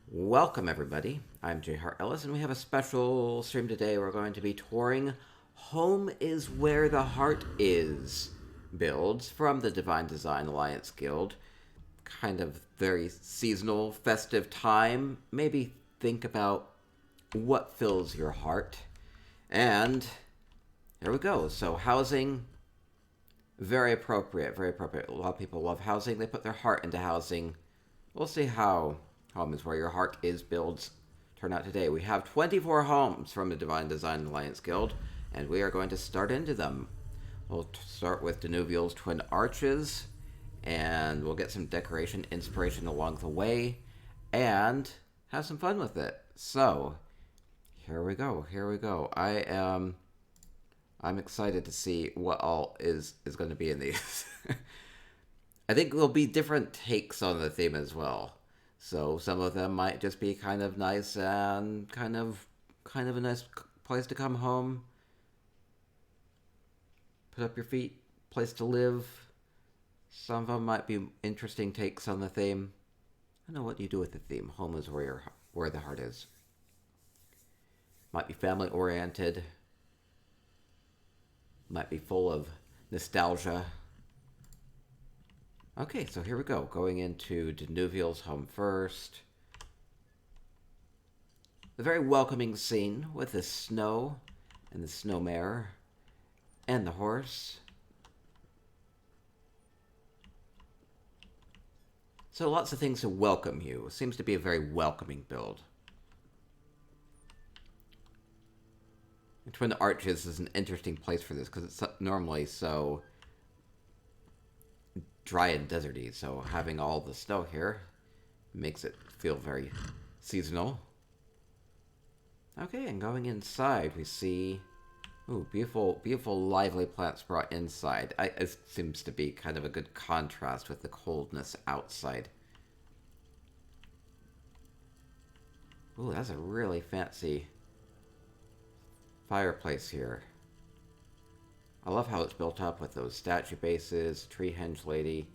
Welcome, everybody. I'm J. Hart Ellis, and we have a special stream today. We're going to be touring Home is Where the Heart Is builds from the Divine Design Alliance Guild. Kind of very seasonal, festive time. Maybe think about what fills your heart. And here we go. So, housing, very appropriate, very appropriate. A lot of people love housing. They put their heart into housing. We'll see how Home is Where Your Heart Is builds turn out today. We have 24 homes from the Divine Design Alliance Guild, and we are going to start into them. We'll start with Danubial's Twin Arches, and we'll get some decoration inspiration along the way, and have some fun with it. So, here we go, here we go. I'm excited to see what all is going to be in these. I think there'll be different takes on the theme as well. So some of them might just be kind of nice and kind of a nice place to come home, put up your feet, place to live. Some of them might be interesting takes on the theme. I don't know what you do with the theme. Home is where the heart is. Might be family oriented. Might be full of nostalgia. Okay, so here we go. Going into Danubial's home first. A very welcoming scene with the snow and the snowmare and the horse. So lots of things to welcome you. It seems to be a very welcoming build. Twin Arches is an interesting place for this because it's normally so dry and deserty, so having all the snow here makes it feel very seasonal. Okay, and going inside, we see beautiful, lively plants brought inside. It seems to be kind of a good contrast with the coldness outside. Ooh, that's a really fancy fireplace here. I love how it's built up with those statue bases, tree henge lady.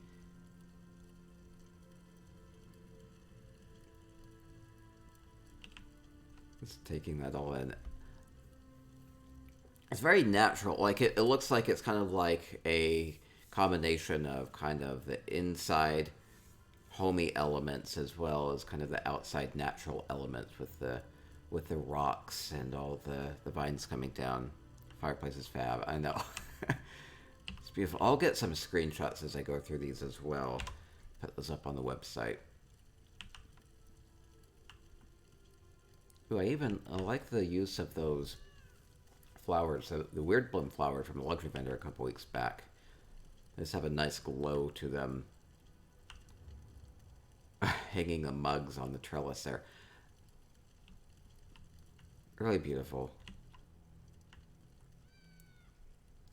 Just taking that all in. It's very natural. Like it looks like it's kind of like a combination of kind of the inside homey elements as well as kind of the outside natural elements with the rocks and all the vines coming down. Fireplace is fab. I know. It's beautiful. I'll get some screenshots as I go through these as well. Put those up on the website. Ooh, I like the use of those flowers. The Weird Bloom flowers from the luxury vendor a couple weeks back. They just have a nice glow to them. Hanging the mugs on the trellis there. Really beautiful.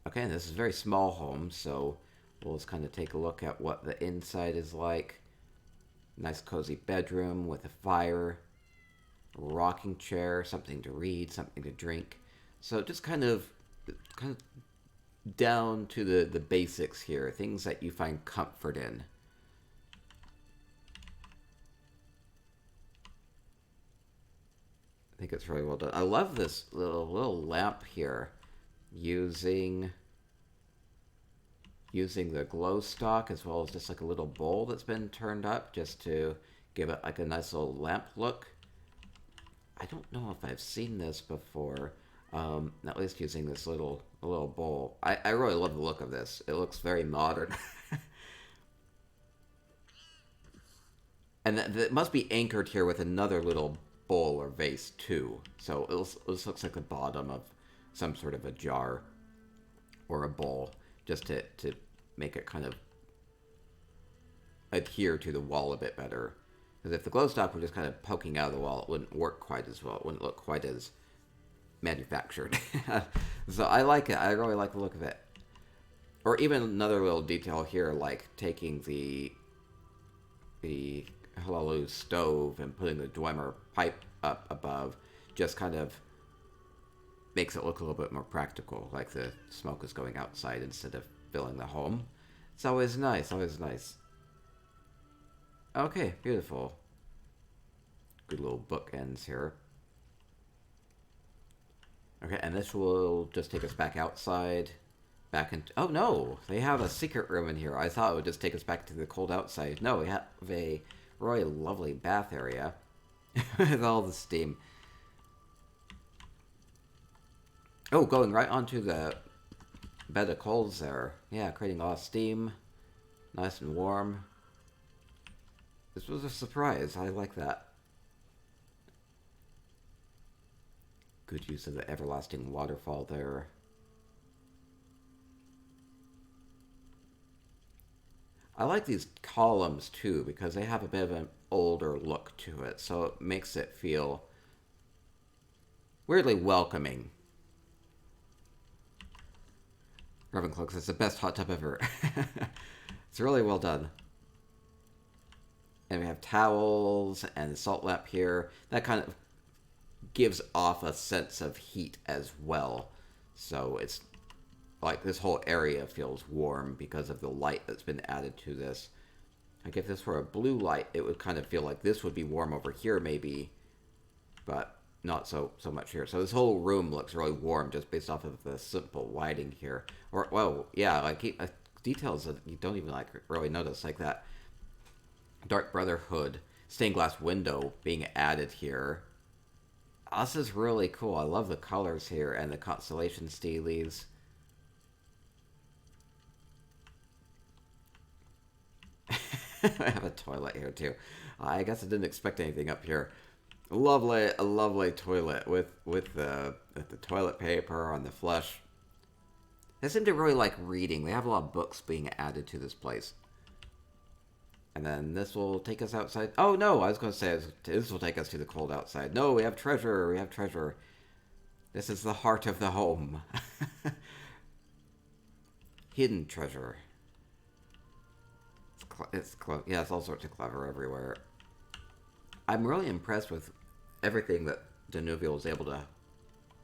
Okay, and this is a very small home, so we'll just kind of take a look at what the inside is like. Nice cozy bedroom with a fire, a rocking chair, something to read, something to drink. So just kind of down to the basics here, things that you find comfort in. I think it's really well done. I love this little lamp here. Using the glow stock as well as just like a little bowl that's been turned up just to give it like a nice little lamp look. I don't know if I've seen this before, at least using this little bowl. I really love the look of this. It looks very modern. And it must be anchored here with another little bowl or vase too. So this looks like the bottom of some sort of a jar or a bowl, just to make it kind of adhere to the wall a bit better. Because if the glow stop were just kind of poking out of the wall, it wouldn't work quite as well. It wouldn't look quite as manufactured. So I like it. I really like the look of it. Or even another little detail here, like taking the Halalu stove and putting the Dwemer pipe up above, just kind of makes it look a little bit more practical, like the smoke is going outside instead of filling the home. It's always nice, always nice. Okay, beautiful. Good little bookends here. Okay, and this will just take us back outside. Back into... Oh, no! They have a secret room in here. I thought it would just take us back to the cold outside. No, we have a really lovely bath area. With all the steam. Oh, going right onto the bed of coals there. Yeah, creating a lot of steam. Nice and warm. This was a surprise. I like that. Good use of the everlasting waterfall there. I like these columns too because they have a bit of an older look to it, so it makes it feel weirdly welcoming. Ravenhurst, it's the best hot tub ever. It's really well done. And we have towels and the salt lamp here. That kind of gives off a sense of heat as well. So it's like this whole area feels warm because of the light that's been added to this. Like if this were a blue light, it would kind of feel like this would be warm over here maybe, but not so much here. So this whole room looks really warm just based off of the simple lighting here. Or, well, yeah, like details that you don't even like really notice, like that Dark Brotherhood stained glass window being added here. Oh, this is really cool. I love the colors here and the constellation steelies. I have a toilet here too. I guess I didn't expect anything up here. A lovely toilet with the toilet paper on the flush. They seem to really like reading. They have a lot of books being added to this place. And then this will take us outside. Oh no, I was going to say this will take us to the cold outside. No, we have treasure. We have treasure. This is the heart of the home. Hidden treasure. It's all sorts of clever everywhere. I'm really impressed with everything that Danube was able to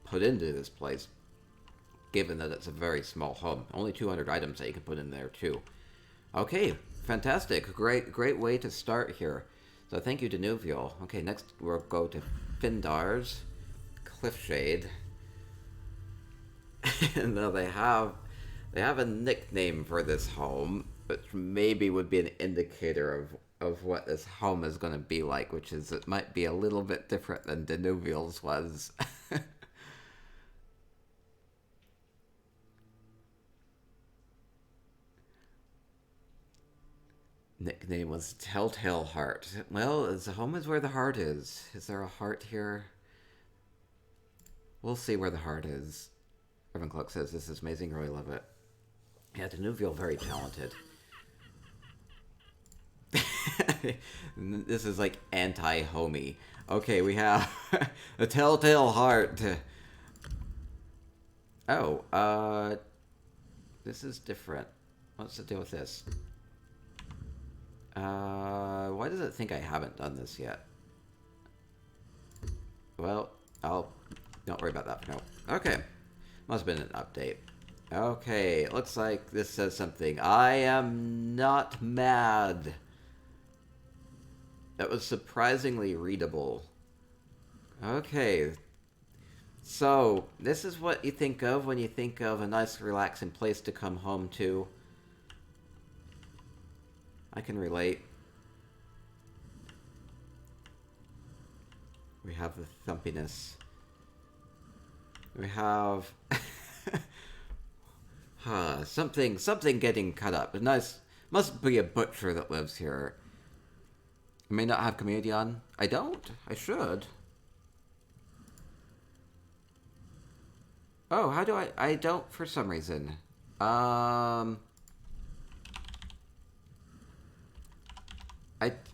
put into this place, given that it's a very small home. Only 200 items that you can put in there too. Okay, fantastic. Great way to start here. So thank you, Danube. Okay, next we'll go to Pindar's Cliffshade. And now they have a nickname for this home, which maybe would be an indicator of what this home is going to be like, which is it might be a little bit different than Danubial's was. Nickname was Telltale Heart. Well, the home is where the heart is. Is there a heart here? We'll see where the heart is. Ravenhurst says this is amazing. Really love it. Yeah, Danubial, very talented. This is like anti-homey. Okay, we have a Telltale Heart. Oh, this is different. What's the deal with this? Why does it think I haven't done this yet? Well, don't worry about that for now. Okay, must have been an update. Okay, it looks like this says something. I am not mad. That was surprisingly readable. Okay. So, this is what you think of when you think of a nice, relaxing place to come home to. I can relate. We have the thumpiness. We have... something getting cut up. A nice... Must be a butcher that lives here. I may not have community on. I don't. I should. Oh, how do I don't for some reason.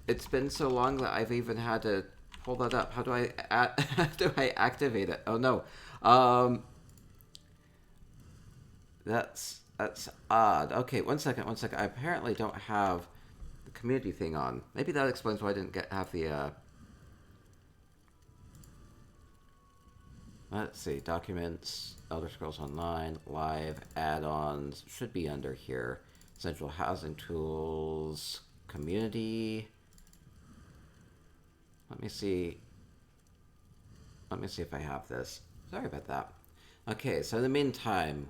It's been so long that I've even had to pull that up. How do I how do I activate it? Oh no. That's odd. Okay, one second. I apparently don't have the community thing on. Maybe that explains why I didn't have the let's see, documents, Elder Scrolls Online, live, add-ons, should be under here. Central housing tools, community. Let me see. let me see if I have this. Sorry about that. Okay, so in the meantime,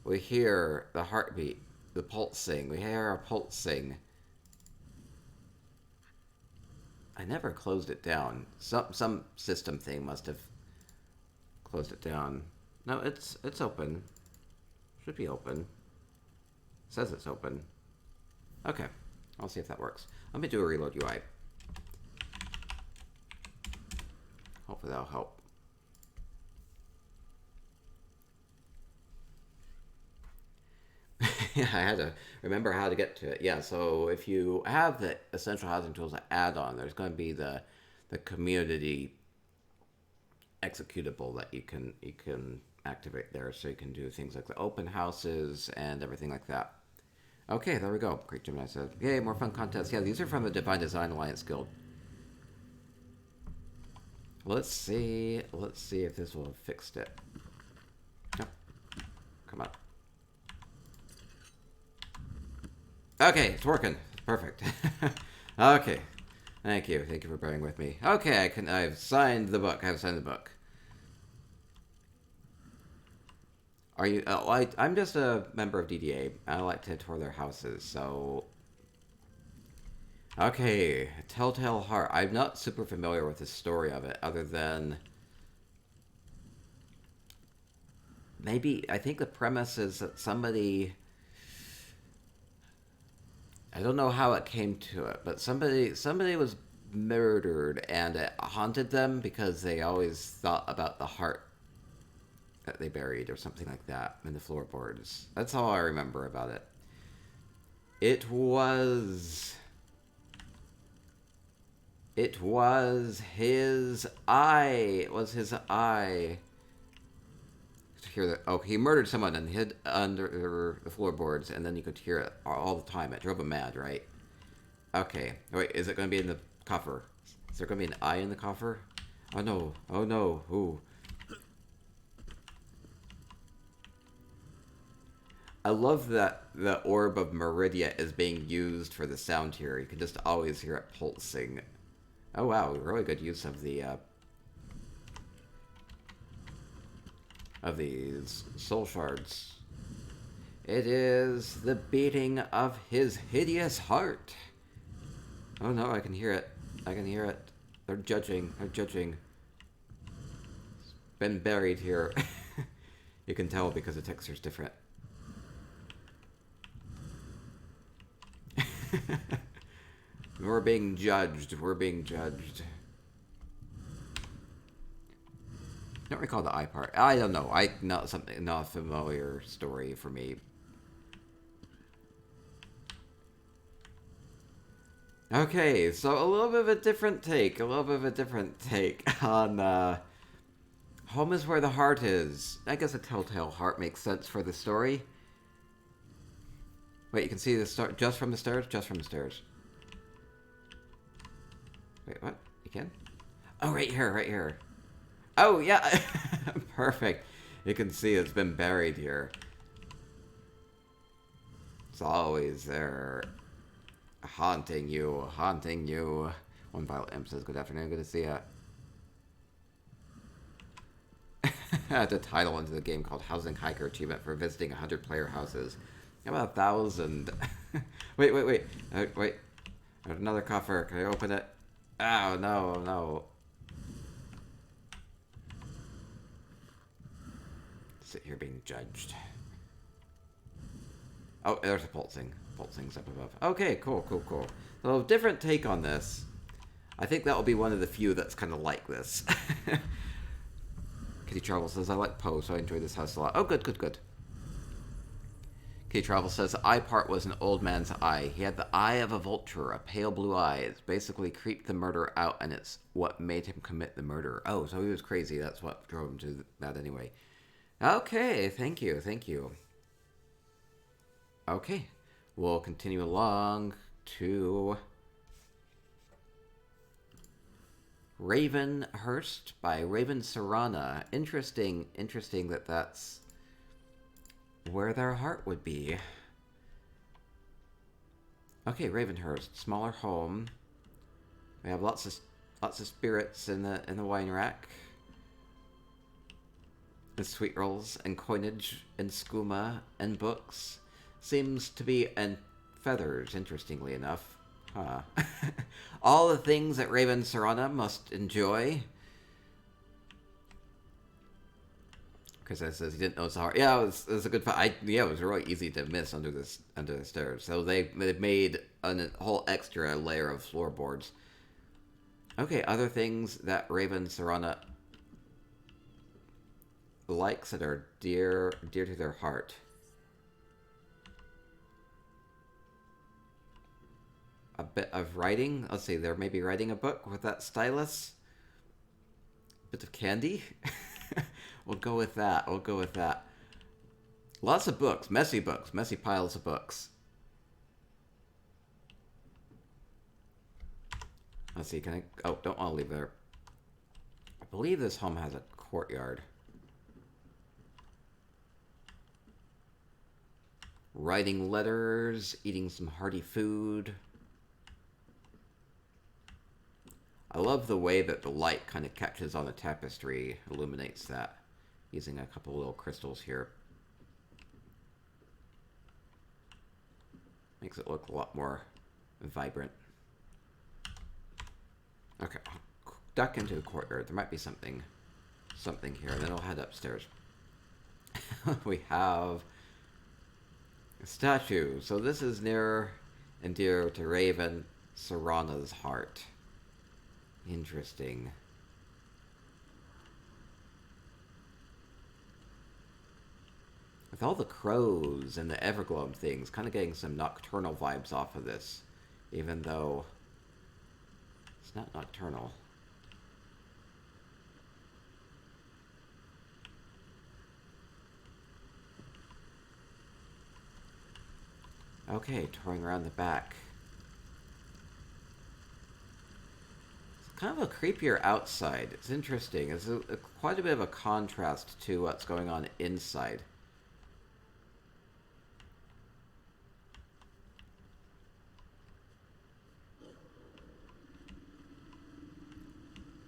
we hear the heartbeat, the pulsing. We hear a pulsing. I never closed it down. Some system thing must have closed it down. No, it's open. Should be open. It says it's open. Okay, I'll see if that works. Let me do a reload UI. Hopefully that'll help. Yeah, I had to remember how to get to it. Yeah, so if you have the Essential Housing Tools add-on, there's going to be the community executable that you can activate there, so you can do things like the open houses and everything like that. Okay, there we go. Great Gemini said, yay, more fun contests. Yeah, these are from the Divine Design Alliance Guild. Let's see if this will have fixed it. Nope. Come on. Okay, it's working. Perfect. Okay. Thank you for bearing with me. Okay, I've signed the book. Are you? Oh, I'm just a member of DDA. I like to tour their houses, so. Okay, Telltale Heart. I'm not super familiar with the story of it, other than maybe I think the premise is that somebody. I don't know how it came to it, but somebody was murdered and it haunted them because they always thought about the heart that they buried or something like that in the floorboards. That's all I remember about it. It was his eye. It was his eye. Hear that? Oh, he murdered someone and hid under the floorboards, and then you could hear it all the time. It drove him mad, right? Okay. Wait, is it going to be in the coffer? Is there going to be an eye in the coffer? Oh no! Oh no! Ooh. I love that the orb of Meridia is being used for the sound here. You can just always hear it pulsing. Oh wow, really good use of these soul shards. It is the beating of his hideous heart. Oh no, I can hear it. They're judging. It's been buried here. You can tell because the texture's different. We're being judged. I don't recall the eye part. I don't know. Not a familiar story for me. Okay, so a little bit of a different take on Home is Where the Heart Is. I guess a Telltale Heart makes sense for the story. Wait, you can see the start just from the stairs? Just from the stairs. Wait, what? You can? Oh, right here. Oh, yeah. Perfect. You can see it's been buried here. It's always there. Haunting you. One Violet Imp says, good afternoon, good to see ya. The title into the game called Housing Hiker Achievement for visiting 100 player houses. How about 1,000? Wait. Wait. There's another coffer. Can I open it? Oh, no. Sit here being judged. Oh, there's a pulsing. Pulsing's up above. Okay, cool. So, different take on this. I think that will be one of the few that's kind of like this. Kitty Travel says, I like Poe, so I enjoy this house a lot. Oh, good. Kitty Travel says, the eye part was an old man's eye. He had the eye of a vulture, a pale blue eye. It's basically creeped the murder out, and it's what made him commit the murder. Oh, so he was crazy. That's what drove him to that anyway. Okay, thank you. Okay, we'll continue along to Ravenhurst by Raven Cerana. Interesting that that's where their heart would be. Okay, Ravenhurst, smaller home. We have lots of spirits in the wine rack. The sweet rolls and coinage and skooma and books seems to be and feathers, interestingly enough. Huh. All the things that Raven Cerana must enjoy. Chris says he didn't know it's hard. Yeah, it was a good fight. Yeah, it was really easy to miss under the stairs. So they made a whole extra layer of floorboards. Okay, other things that Raven Cerana likes that are dear to their heart. A bit of writing. Let's see, they're maybe writing a book with that stylus. A bit of candy. We'll go with that. We'll go with that. Lots of books. Messy piles of books. Let's see, can I... Oh, don't want to leave there. I believe this home has a courtyard. Writing letters, eating some hearty food. I love the way that the light kind of catches on the tapestry, illuminates that. Using a couple little crystals here. Makes it look a lot more vibrant. Okay, I'll duck into the courtyard. There might be something here, and then I'll head upstairs. We have a statue. So this is near and dear to Raven Cerana's heart. Interesting. With all the crows and the Everglow things, kind of getting some nocturnal vibes off of this, even though it's not nocturnal. Okay, touring around the back. It's kind of a creepier outside. It's interesting. It's quite a bit of a contrast to what's going on inside.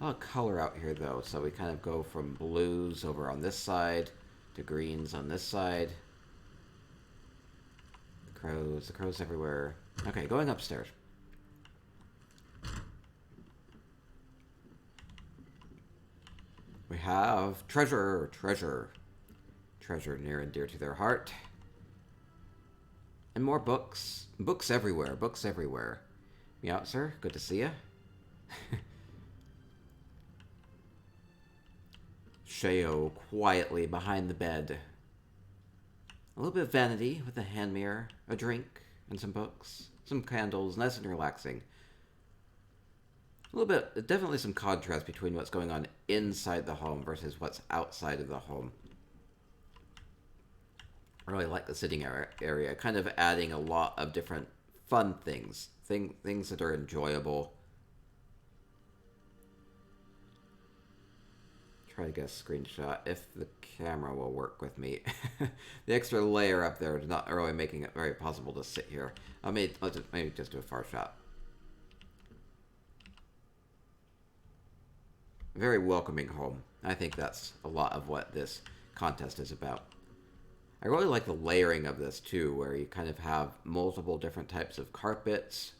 A lot of color out here, though, so we kind of go from blues over on this side to greens on this side. The crows everywhere. Okay, going upstairs. We have treasure near and dear to their heart. And more books. Books everywhere. Meow, sir. Good to see you. Sheo quietly behind the bed. A little bit of vanity with a hand mirror, a drink, and some books. Some candles, nice and relaxing. A little bit, definitely some contrast between what's going on inside the home versus what's outside of the home. I really like the sitting area, kind of adding a lot of different fun things. Things that are enjoyable. Try to get a screenshot if the camera will work with me. The extra layer up there is not really making it very possible to sit here. I'll maybe just do a far shot. Very welcoming home. I think that's a lot of what this contest is about. I really like the layering of this too, where you kind of have multiple different types of carpets,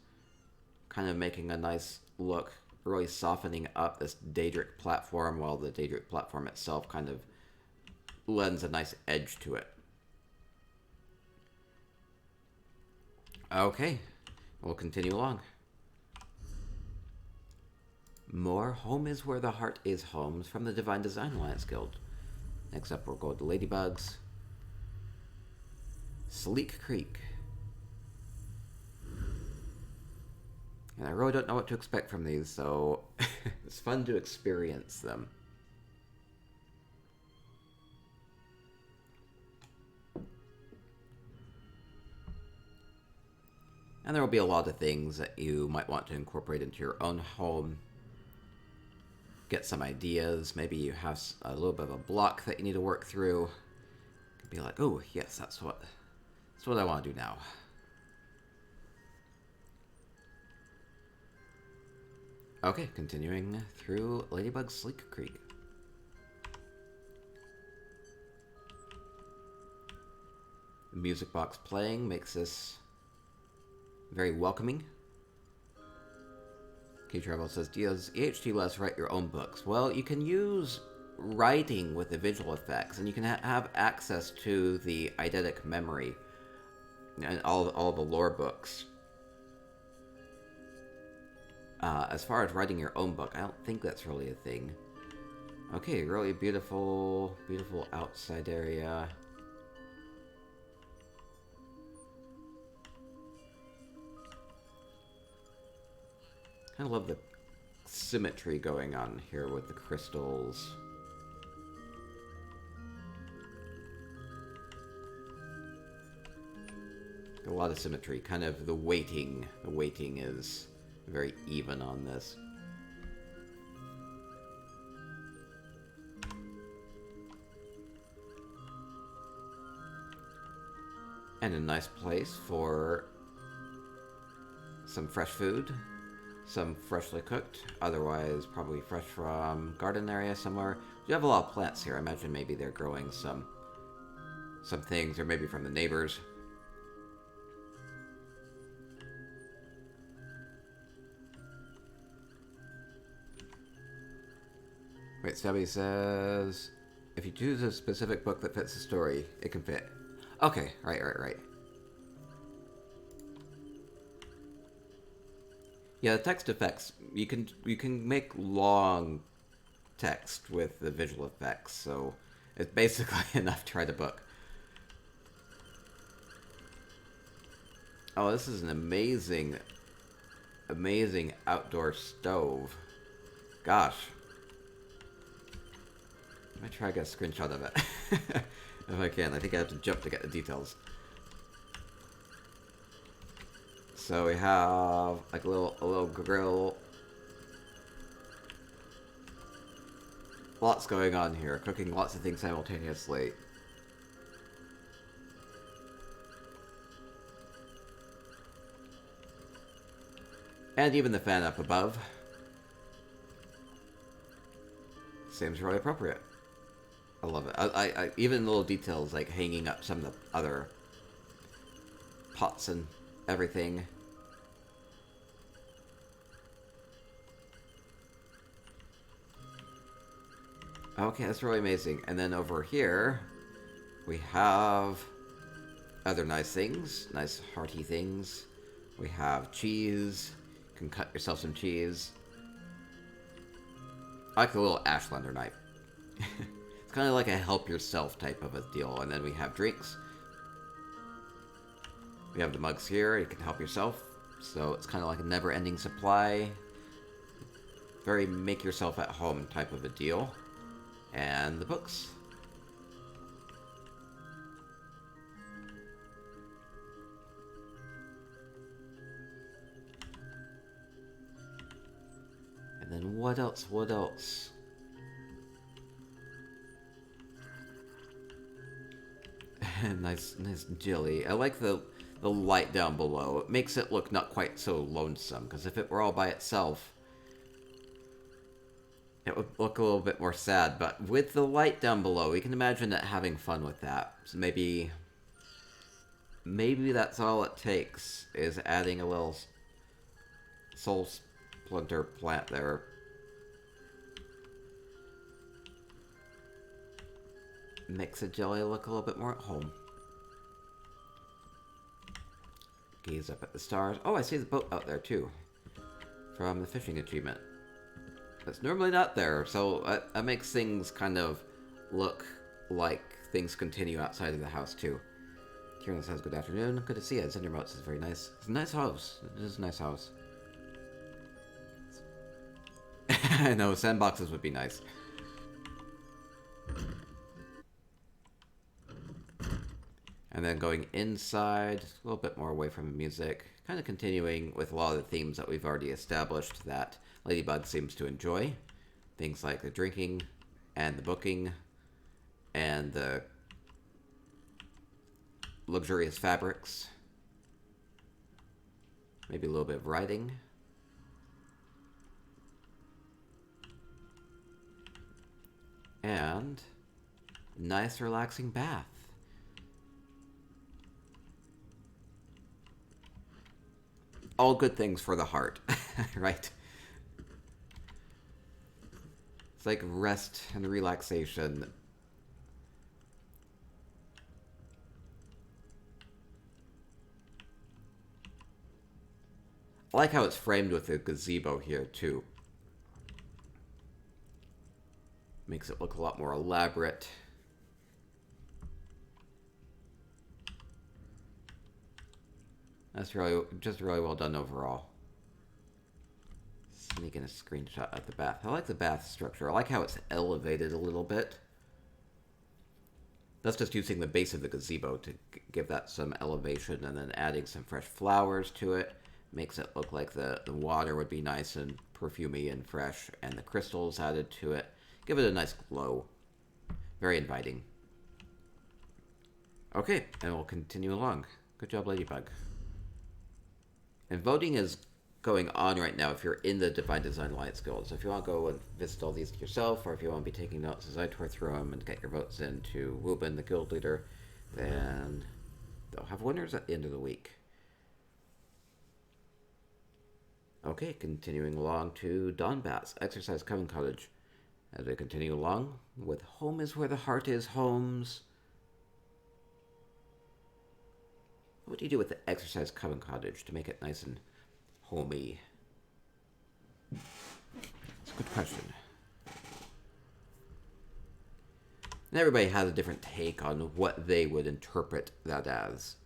kind of making a nice look, really softening up this Daedric platform, while the Daedric platform itself kind of lends a nice edge to it. Okay, we'll continue along. More Home is Where the Heart is homes from the Divine Design Alliance Guild. Next up, we'll go to Ladybugs. Sleek Creek. And I really don't know what to expect from these, so it's fun to experience them. And there will be a lot of things that you might want to incorporate into your own home. Get some ideas. Maybe you have a little bit of a block that you need to work through. You could be like, oh, yes, that's what I want to do now. Okay, continuing through Ladybug Sleek Creek. The music box playing makes this very welcoming. K-Travel says, does EHT let us write your own books? Well, you can use writing with the visual effects, and you can have access to the eidetic memory and all the lore books. As far as writing your own book, I don't think that's really a thing. Okay, really beautiful, beautiful outside area. I love the symmetry going on here with the crystals. A lot of symmetry, kind of the weighting. The weighting is very even on this. And a nice place for some fresh food, some freshly cooked, otherwise probably fresh from garden area somewhere. You have a lot of plants here. I imagine maybe they're growing some things, or maybe from the neighbors. Wait, Stubby says, if you choose a specific book that fits the story, it can fit. Okay, right. Yeah, the text effects, you can make long text with the visual effects, so it's basically enough to write a book. Oh, this is an amazing outdoor stove. Gosh. Let me try to get a screenshot of it. If I can. I think I have to jump to get the details. So we have like a little grill. Lots going on here. Cooking lots of things simultaneously. And even the fan up above seems really appropriate. I love it. I even little details like hanging up some of the other pots and everything. Okay, that's really amazing. And then over here, we have other nice things, nice hearty things. We have cheese. You can cut yourself some cheese. I like the little Ashlander knife. It's kind of like a help yourself type of a deal. And then we have drinks. We have the mugs here. You can help yourself. So it's kind of like a never-ending supply. Very make yourself at home type of a deal. And the books. And then what else? What else? nice jelly. I like the light down below. It makes it look not quite so lonesome, because if it were all by itself, it would look a little bit more sad. But with the light down below, we can imagine it having fun with that. So maybe that's all it takes, is adding a little soul splinter plant there. Makes the jelly look a little bit more at home. Gaze up at the stars. Oh, I see the boat out there too, from the fishing achievement. That's normally not there, so that makes things kind of look like things continue outside of the house too. Kieran says, good afternoon. Good to see you. Cinder Moats is very nice. It's a nice house. It is a nice house. I know, sandboxes would be nice. And then going inside, just a little bit more away from the music. Kind of continuing with a lot of the themes that we've already established that Ladybug seems to enjoy. Things like the drinking, and the booking, and the luxurious fabrics. Maybe a little bit of writing. And nice relaxing bath. all good things for the heart, right? It's like rest and relaxation. I like how it's framed with a gazebo here, too. Makes it look a lot more elaborate. That's just really well done overall. Sneaking a screenshot of the bath. I like the bath structure. I like how it's elevated a little bit. That's just using the base of the gazebo to give that some elevation, and then adding some fresh flowers to it. Makes it look like the water would be nice and perfumey and fresh, and the crystals added to it. Give it a nice glow. Very inviting. Okay, and we'll continue along. Good job, Ladybug. And voting is going on right now if you're in the Divine Design Alliance Guild. So if you want to go and visit all these yourself, or if you want to be taking notes as I tour through them and get your votes in to Wubin, the guild leader, then they'll have winners at the end of the week. Okay, continuing along to Donbass, Exercise Common Cottage. As we continue along with Home is Where the Heart Is, Homes. What do you do with the Exercise Common Cottage to make it nice and homey? It's a good question. And everybody has a different take on what they would interpret that as.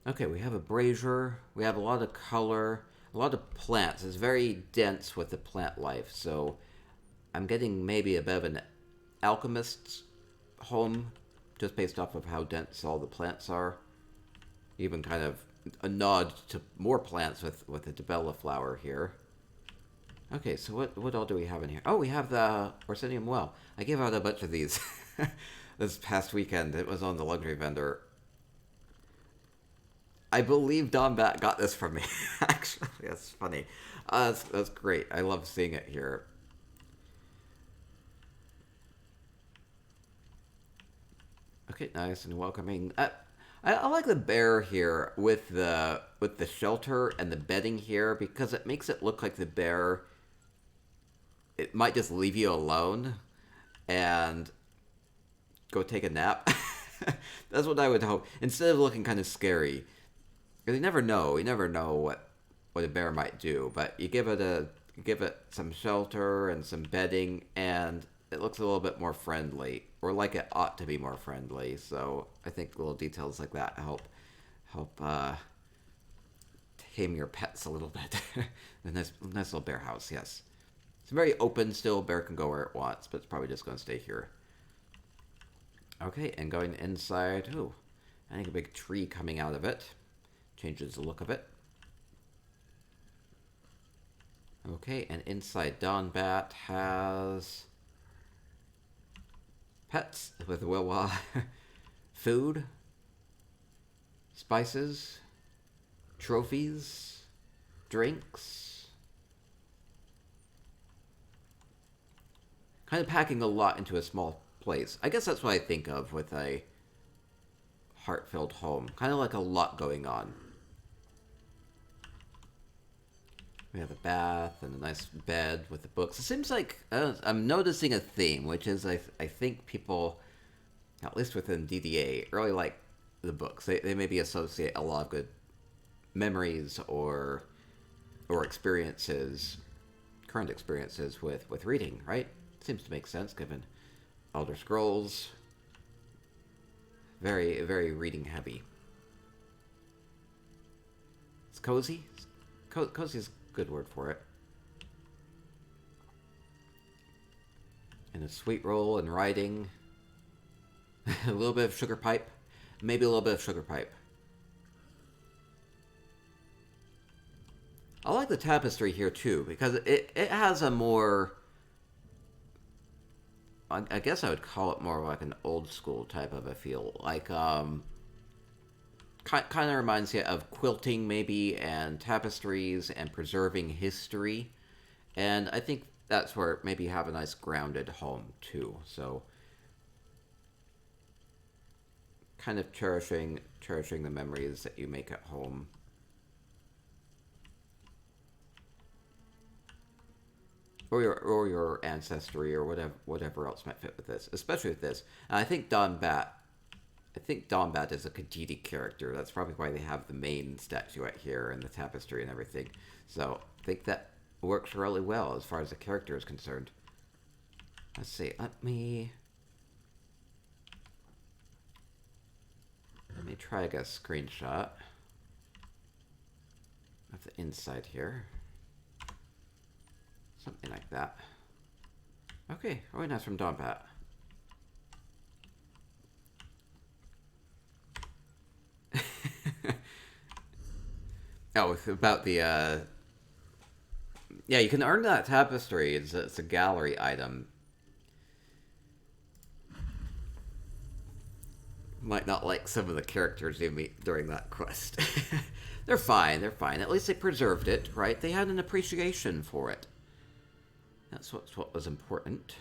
Okay, we have a brazier. We have a lot of color, a lot of plants. It's very dense with the plant life, so I'm getting maybe a bit of an alchemist's home, just based off of how dense all the plants are. Even kind of a nod to more plants with the Debella flower here. Okay, so what all do we have in here? Oh, we have the Orsinium Well. I gave out a bunch of these this past weekend. It was on the luxury vendor. I believe Don Bat got this from me. Actually, that's funny. That's great. I love seeing it here. Okay, nice and welcoming. I like the bear here with the shelter and the bedding here, because it makes it look like the bear, it might just leave you alone and go take a nap. That's what I would hope, instead of looking kind of scary. Because you never know what a bear might do. But you give it some shelter and some bedding, and it looks a little bit more friendly, or like it ought to be more friendly. So I think little details like that help tame your pets a little bit. A nice little bear house, yes. It's very open still. Bear can go where it wants, but it's probably just going to stay here. Okay, and going inside. Ooh, I think a big tree coming out of it. Changes the look of it. Okay, and inside Donbat has pets with Wiwa, food, spices, trophies, drinks. Kind of packing a lot into a small place. I guess that's what I think of with a heart-filled home. Kind of like a lot going on. We have a bath and a nice bed with the books. It seems like I'm noticing a theme, which is I think people, at least within DDA, really like the books. They maybe associate a lot of good memories or experiences, current experiences with reading, right? Seems to make sense given Elder Scrolls. Very, very reading heavy. It's cozy. Cozy is a good word for it. And a sweet roll and writing. A little bit of sugar pipe. Maybe a little bit of sugar pipe. I like the tapestry here too, because it has a more, I guess I would call it more like an old school type of a feel. Like, kind of reminds you of quilting maybe, and tapestries, and preserving history. And I think that's where maybe you have a nice grounded home too. So kind of cherishing the memories that you make at home. Or your ancestry, or whatever else might fit with this, especially with this. And I think Donbat is a Khajiit character. That's probably why they have the main statue right here and the tapestry and everything. So I think that works really well as far as the character is concerned. Let's see. Let me try to get a screenshot of the inside here. Something like that. Okay, really nice from Donbat. Oh, about the, yeah, you can earn that tapestry. It's a gallery item. Might not like some of the characters you meet during that quest. They're fine, they're fine. At least they preserved it, right? They had an appreciation for it. That's what was important.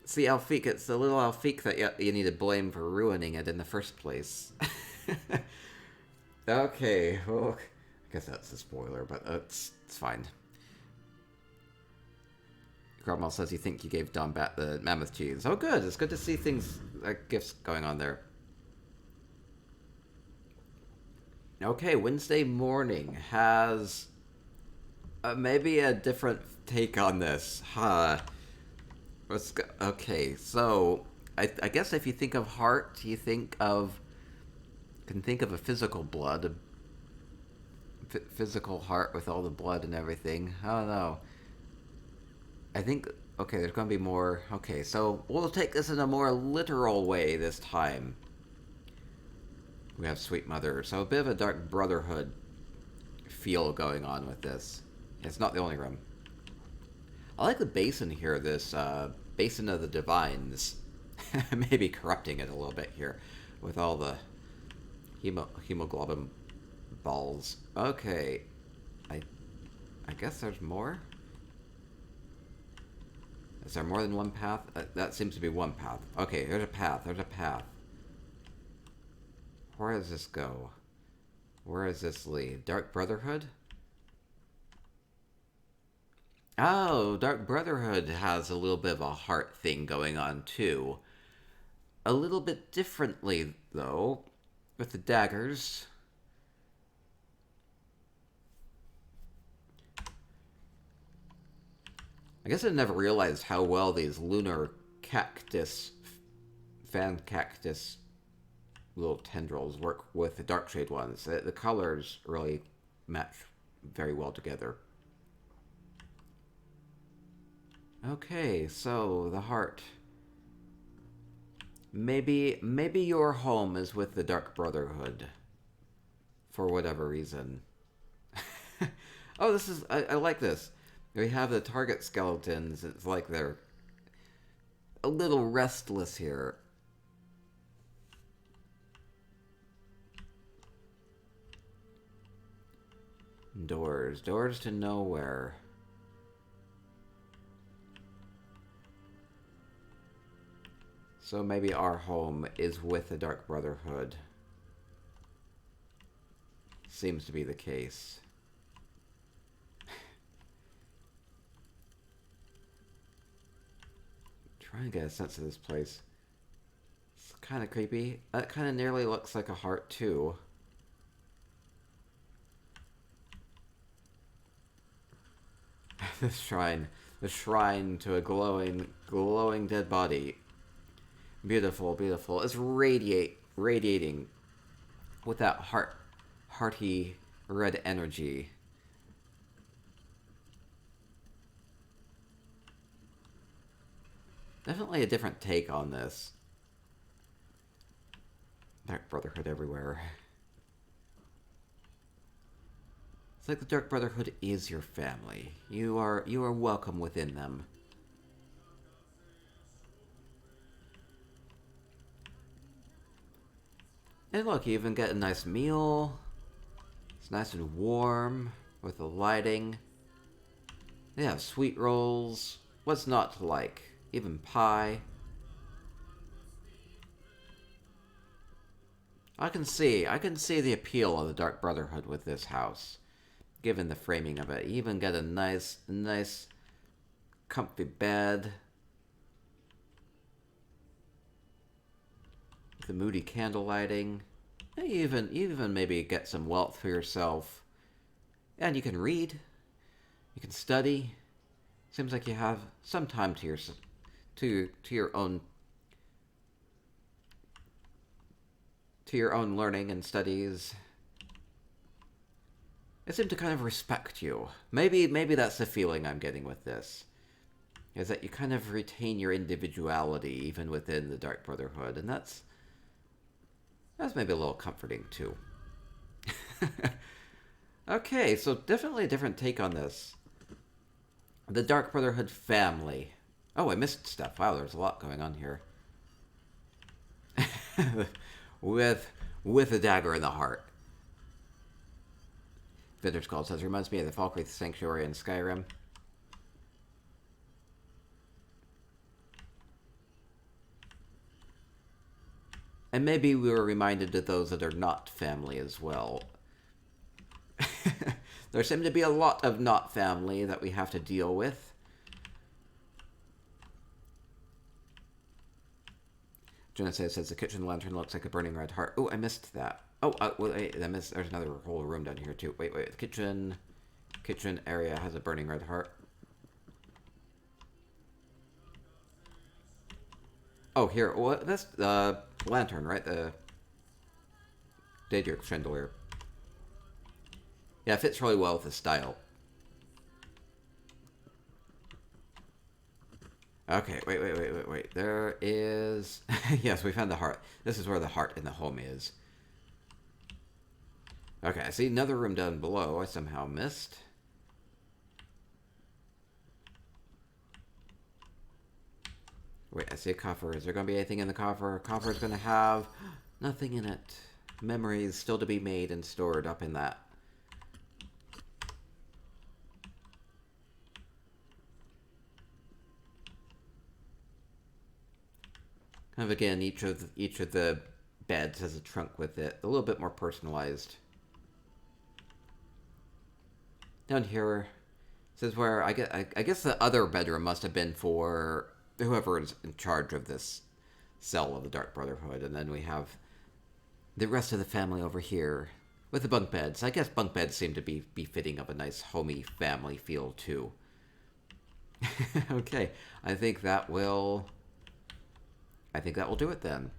It's the Alfiq, it's the little Alfiq that you need to blame for ruining it in the first place. Okay, well, I guess that's a spoiler, but it's fine. Grandma says you think you gave Donbat the mammoth cheese. Oh good, it's good to see things, like gifts going on there. Okay, Wednesday morning has maybe a different take on this. Huh. Let's go. Okay, so I guess if you think of heart, you can think of a physical blood, physical heart with all the blood and everything. I don't know. I think, okay, there's going to be more. Okay, so we'll take this in a more literal way this time. We have Sweet Mother, so a bit of a Dark Brotherhood feel going on with this. It's not the only room. I like the basin here, this Basin of the Divines. Maybe corrupting it a little bit here with all the hemoglobin balls. Okay. I guess there's more? Is there more than one path? That seems to be one path. Okay, there's a path. There's a path. Where does this go? Where does this lead? Dark Brotherhood? Oh, Dark Brotherhood has a little bit of a heart thing going on, too. A little bit differently, though, with the daggers. I guess I never realized how well these lunar cactus, fan cactus little tendrils work with the dark shade ones. The colors really match very well together. Okay, so the heart. Maybe your home is with the Dark Brotherhood. For whatever reason. Oh, this is... I like this. We have the target skeletons. It's like they're a little restless here. Doors. Doors to nowhere. So maybe our home is with the Dark Brotherhood. Seems to be the case. Trying to get a sense of this place. It's kind of creepy. That kind of nearly looks like a heart too. The shrine to a glowing dead body. Beautiful, beautiful. It's radiating with that hearty red energy. Definitely a different take on this. Dark Brotherhood everywhere. It's like the Dark Brotherhood is your family. You are welcome within them. And look, you even get a nice meal. It's nice and warm with the lighting. They have sweet rolls. What's not to like? Even pie. I can see the appeal of the Dark Brotherhood with this house, given the framing of it. You even get a nice, comfy bed. The moody candle lighting. You even maybe get some wealth for yourself. And you can read. You can study. Seems like you have some time to your own learning and studies. They seem to kind of respect you. Maybe that's the feeling I'm getting with this. Is that you kind of retain your individuality even within the Dark Brotherhood, and that's maybe a little comforting too. Okay, so definitely a different take on this. The Dark Brotherhood family. Oh, I missed stuff. Wow, there's a lot going on here. with a dagger in the heart. Vinder's Call says, reminds me of the Falkreath Sanctuary in Skyrim. And maybe we were reminded of those that are not family as well. There seem to be a lot of not family that we have to deal with. Jenna says the kitchen lantern looks like a burning red heart. Oh, I missed that. Oh, wait, I missed. There's another whole room down here too. Wait. The kitchen area has a burning red heart. Oh, here. What? That's the lantern, right? The Daedric chandelier. Yeah, it fits really well with the style. Okay, wait. There is... Yes, we found the heart. This is where the heart in the home is. Okay, I see another room down below I somehow missed. Wait, I see a coffer. Is there going to be anything in the coffer? Coffer is going to have nothing in it. Memories still to be made and stored up in that. Kind of again, each of the beds has a trunk with it, a little bit more personalized. Down here, this is where I guess the other bedroom must have been for whoever is in charge of this cell of the Dark Brotherhood, and then we have the rest of the family over here with the bunk beds. I guess bunk beds seem to be fitting of a nice homey family feel too. Okay, I think that will do it then.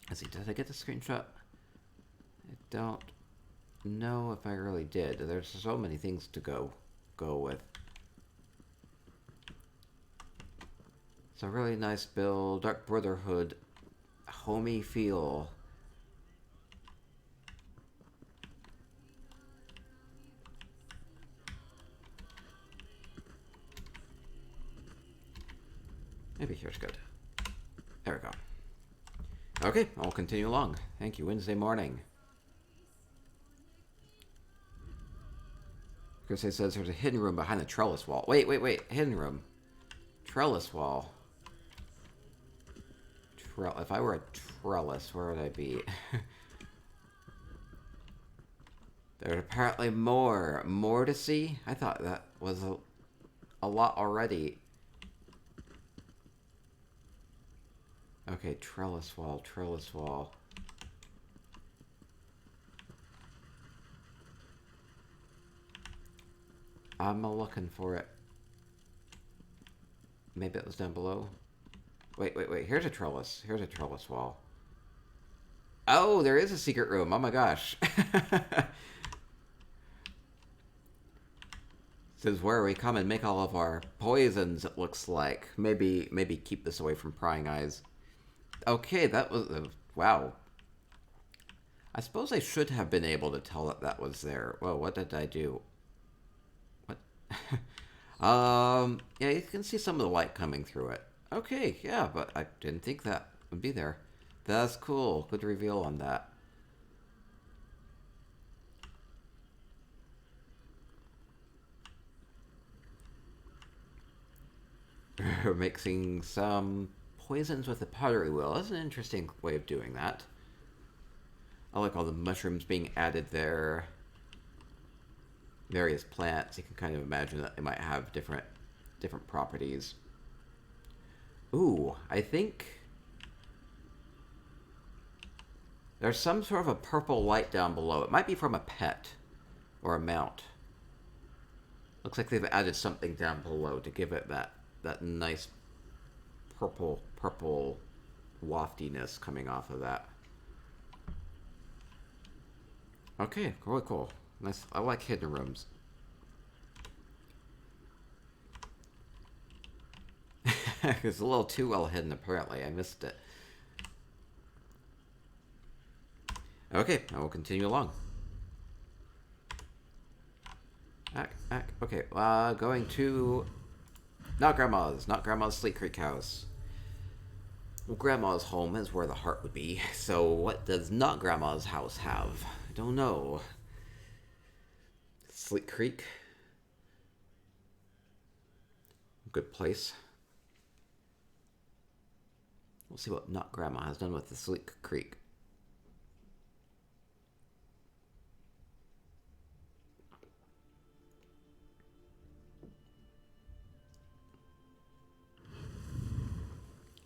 Let's see, did I get the screenshot? I don't know if I really did. There's so many things to go with. It's a really nice build, Dark Brotherhood, homey feel. Maybe here's good. There we go. Okay, I'll continue along. Thank you. Wednesday morning. Chris says there's a hidden room behind the trellis wall. Wait. Hidden room. Trellis wall. If I were a trellis, where would I be? There's apparently more. More to see? I thought that was a lot already. Okay, trellis wall. I'm looking for it. Maybe it was down below. Wait. Here's a trellis wall. Oh, there is a secret room. Oh my gosh. This is where we come and make all of our poisons, it looks like. Maybe keep this away from prying eyes. Okay, that was... wow. I suppose I should have been able to tell that was there. Whoa, what did I do? What? Yeah, you can see some of the light coming through it. Okay, yeah, but I didn't think that would be there. That's cool. Good reveal on that. We're mixing some poisons with the pottery wheel. That's an interesting way of doing that. I like all the mushrooms being added there. Various plants. You can kind of imagine that they might have different properties. Ooh, I think there's some sort of a purple light down below. It might be from a pet or a mount. Looks like they've added something down below to give it that nice purple waftiness coming off of that. Okay, really cool. Nice. I like hidden rooms. It's a little too well hidden, apparently. I missed it. Okay, I will continue along. Okay, going to... Not Grandma's Sleek Creek house. Well, Grandma's home is where the heart would be. So what does not Grandma's house have? I don't know. Sleek Creek. Good place. We'll see what not Grandma has done with the Sleek Creek.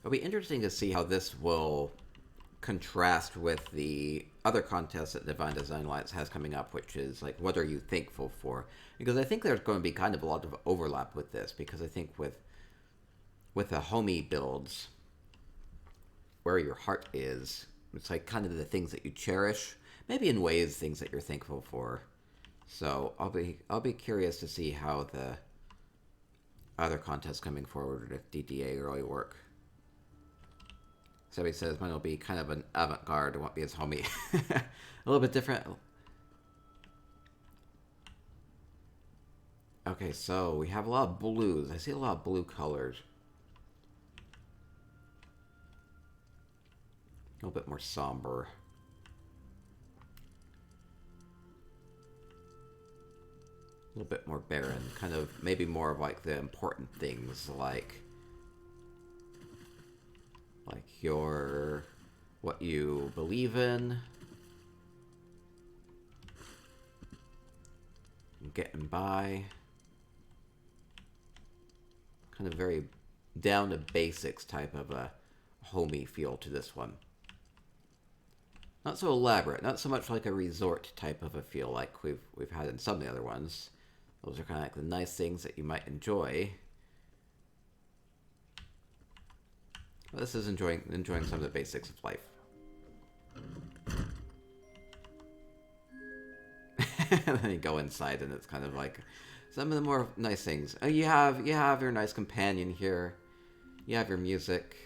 It'll be interesting to see how this will contrast with the other contest that Divine Design Alliance has coming up, which is like, what are you thankful for? Because I think there's going to be kind of a lot of overlap with this, because I think with the homie builds, where your heart is, it's like kind of the things that you cherish, maybe in ways things that you're thankful for. So I'll be curious to see how the other contests coming forward with DDA really work. Somebody says mine will be kind of an avant-garde, it won't be as homey. A little bit different. Okay, so we have a lot of blues. I see a lot of blue colors. A little bit more somber. A little bit more barren. Kind of, maybe more of like the important things, like what you believe in. Getting by. Kind of very down to basics type of a homey feel to this one. Not so elaborate, not so much like a resort type of a feel like we've had in some of the other ones. Those are kind of like the nice things that you might enjoy. Well, this is enjoying some of the basics of life. And then you go inside and it's kind of like some of the more nice things. You have your nice companion here. You have your music.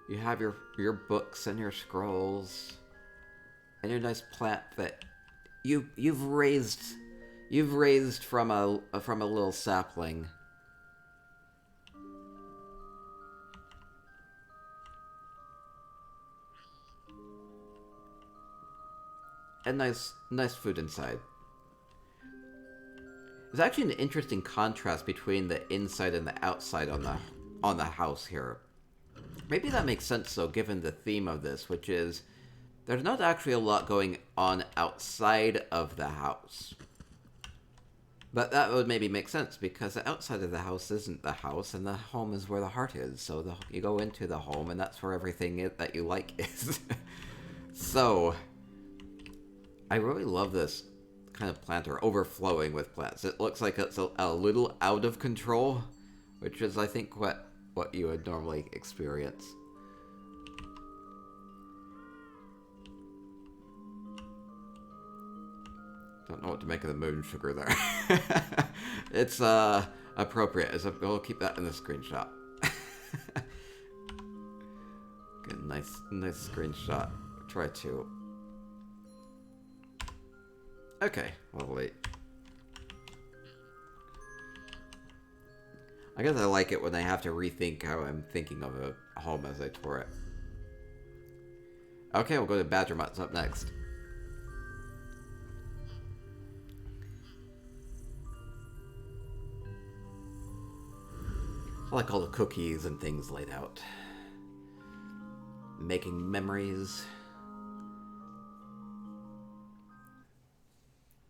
You have your books and your scrolls. And your nice plant that you've raised from a little sapling. And nice food inside. There's actually an interesting contrast between the inside and the outside on the house here. Maybe that makes sense though, given the theme of this, which is there's not actually a lot going on outside of the house. But that would maybe make sense, because the outside of the house isn't the house, and the home is where the heart is. So you go into the home, and that's where everything that you like is. So, I really love this kind of planter overflowing with plants. It looks like it's a little out of control, which is, I think, what you would normally experience. Don't know what to make of the moon sugar there. It's appropriate. We'll keep that in the screenshot. Get a nice screenshot. Try to. Okay, we'll wait. I guess I like it when I have to rethink how I'm thinking of a home as I tour it. Okay, we'll go to Badger Mutt's up next. I like all the cookies and things laid out. making memories.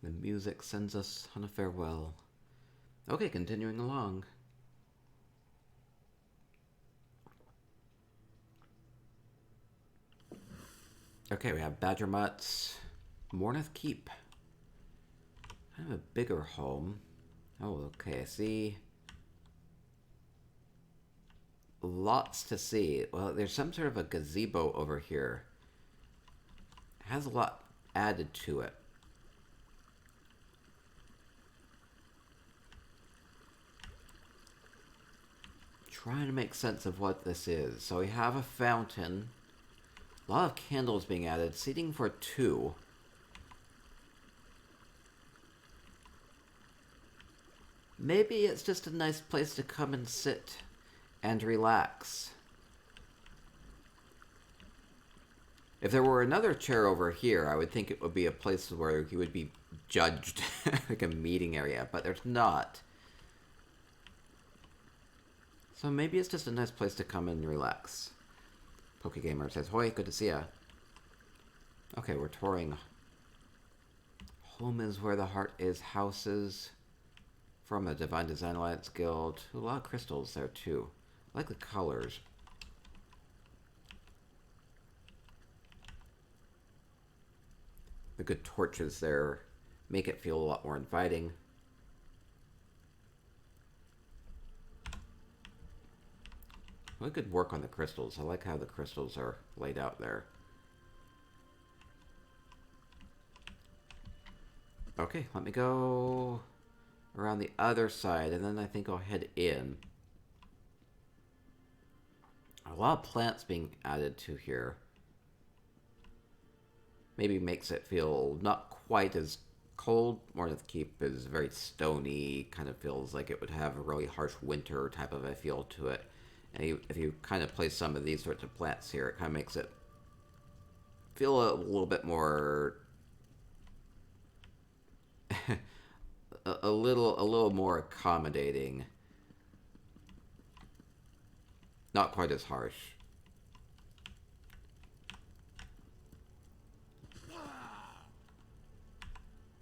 The music sends us on a farewell. Okay, continuing along. Okay, we have Badger Mutt's Mourneth Keep. Kind of a bigger home. Oh, okay, I see. Lots to see. Well, there's some sort of a gazebo over here. It has a lot added to it. Trying to make sense of what this is. So we have a fountain. A lot of candles being added. Seating for 2. Maybe it's just a nice place to come and sit and relax. If there were another chair over here, I would think it would be a place where you would be judged, like a meeting area, but there's not. So maybe it's just a nice place to come and relax. PokeGamer says, "Hoi, good to see ya." Okay, we're touring. Home is where the heart is. Houses from the Divine Design Alliance Guild. A lot of crystals there too. I like the colors. The good torches there make it feel a lot more inviting. Really good work on the crystals. I like how the crystals are laid out there. Okay, let me go around the other side, and then I think I'll head in. A lot of plants being added to here. Maybe makes it feel not quite as cold. Mourneth Keep is very stony, kind of feels like it would have a really harsh winter type of a feel to it. And if you kind of place some of these sorts of plants here, it kind of makes it feel a little bit more... a little more accommodating. Not quite as harsh.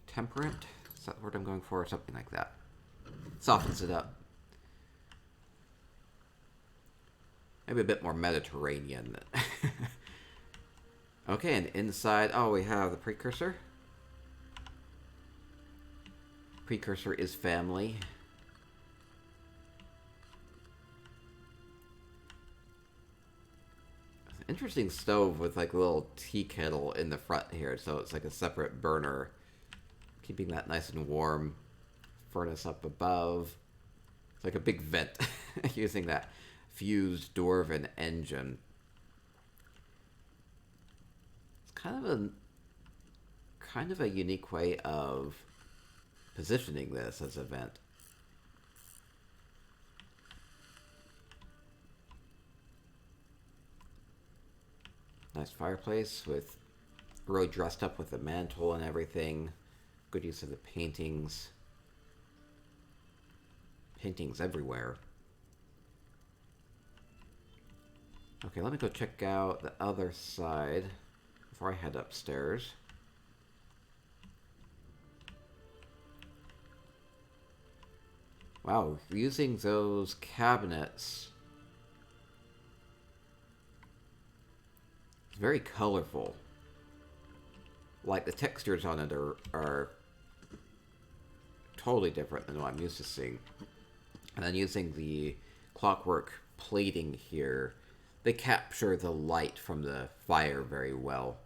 Temperate? Is that the word I'm going for? Or something like that. Softens it up. Maybe a bit more Mediterranean. Okay, and inside, oh, we have the precursor. Precursor is family. Interesting stove with like a little tea kettle in the front here, so it's like a separate burner, keeping that nice and warm. Furnace up above. It's like a big vent using that fused dwarven engine. It's kind of a unique way of positioning this as a vent. Nice fireplace with really dressed up with the mantle and everything. Good use of the paintings. Paintings everywhere. Okay, let me go check out the other side before I head upstairs. Wow, using those cabinets. It's very colorful. Like the textures on it are totally different than what I'm used to seeing. And then using the clockwork plating here, they capture the light from the fire very well.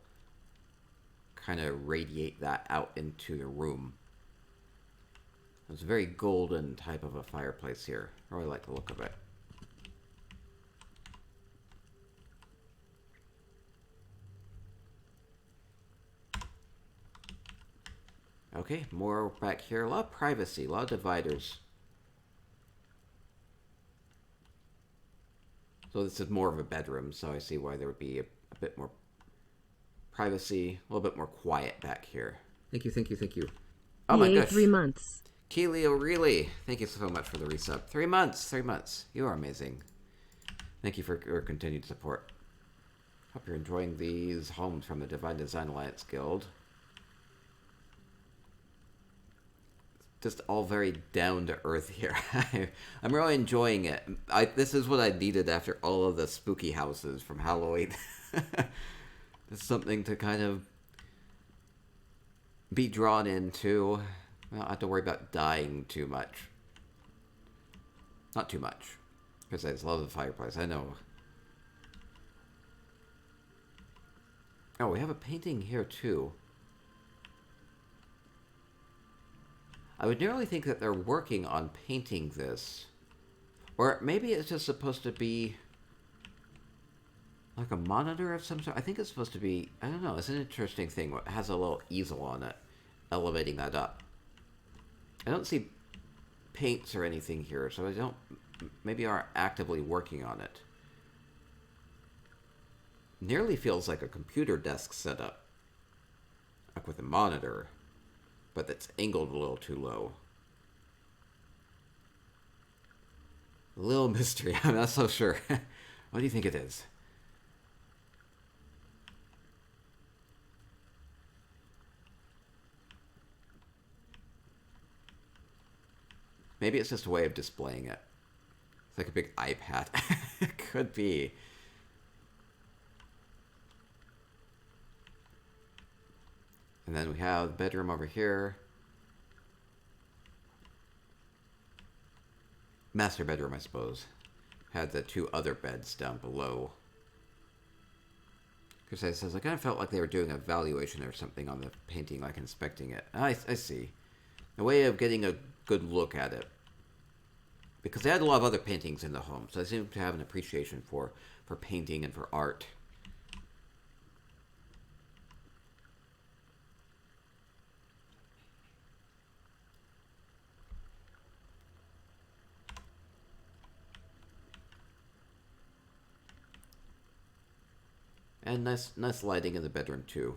Kind of radiate that out into the room. It's a very golden type of a fireplace here. I really like the look of it. Okay, more back here. A lot of privacy, a lot of dividers. So this is more of a bedroom, so I see why there would be a bit more privacy, a little bit more quiet back here. Thank you, thank you, thank you. Oh my gosh. 3 months. Keely O'Reilly, thank you so much for the resub. 3 months, 3 months. You are amazing. Thank you for your continued support. Hope you're enjoying these homes from the Divine Design Alliance Guild. Just all very down to earth here. I'm really enjoying it. This is what I needed after all of the spooky houses from Halloween. It's something to kind of be drawn into. I don't have to worry about dying too much. Not too much. Because I just love the fireplace, I know. Oh, we have a painting here too. I would nearly think that they're working on painting this. Or maybe it's just supposed to be like a monitor of some sort. I think it's supposed to be, I don't know, it's an interesting thing. It has a little easel on it, elevating that up. I don't see paints or anything here, so I don't, maybe are actively working on it. Nearly feels like a computer desk setup. Like with a monitor. But that's angled a little too low. A little mystery. I'm not so sure. What do you think it is? Maybe it's just a way of displaying it. It's like a big iPad. It could be. And then we have the bedroom over here. Master bedroom, I suppose. Had the two other beds down below. Because it says, I kind of felt like they were doing a valuation or something on the painting, like inspecting it. I see. A way of getting a good look at it. Because they had a lot of other paintings in the home, so I seem to have an appreciation for painting and for art. And nice lighting in the bedroom too.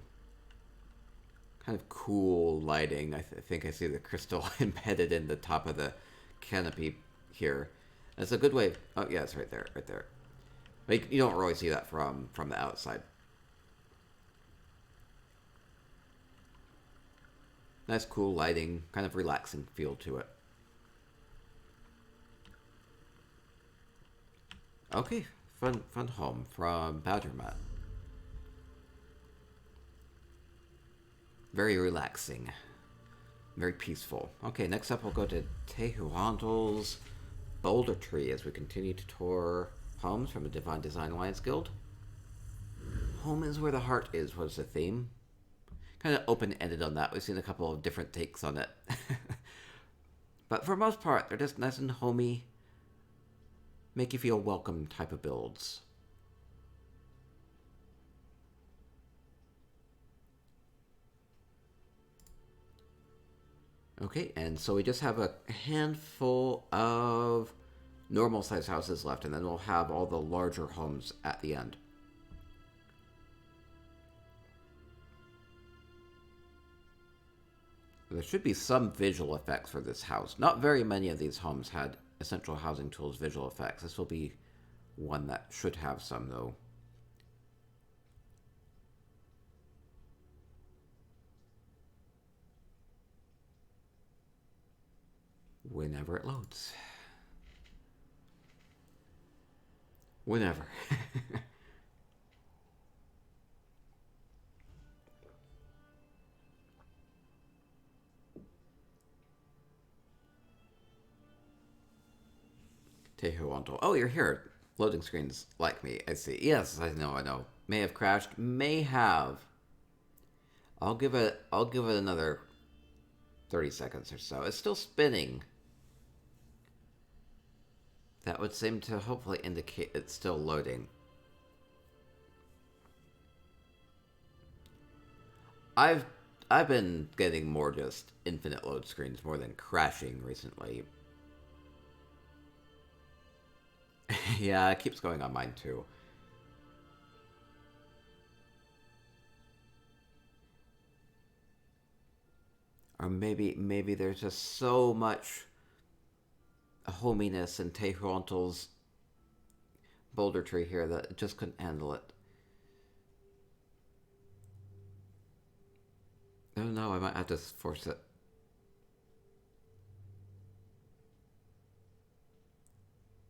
Kind of cool lighting. I think I see the crystal embedded in the top of the canopy here. That's a good way. Oh yeah, it's right there, right there. Like you don't really see that from the outside. Nice cool lighting, kind of relaxing feel to it. Okay, fun home from Mutt. Very relaxing. Very peaceful. Okay, next up we'll go to Taihu Antle's Boulder Tree as we continue to tour homes from the Divine Design Alliance Guild. Home is where the heart is was the theme. Kind of open-ended on that. We've seen a couple of different takes on it. But for the most part, they're just nice and homey, make you feel welcome type of builds. Okay, and so we just have a handful of normal size houses left, and then we'll have all the larger homes at the end. There should be some visual effects for this house. Not very many of these homes had Essential Housing Tools visual effects. This will be one that should have some, though. Whenever it loads. Whenever. Taihu Antle. Oh, you're here. Loading screens like me. I see. Yes, I know. May have crashed. May have. I'll give it another 30 seconds or so. It's still spinning. That would seem to hopefully indicate it's still loading. I've been getting more just infinite load screens more than crashing recently. Yeah, it keeps going on mine too. Or maybe there's just so much hominess in Taihu Antle's boulder tree here that it just couldn't handle it. Oh no, I might have to force it.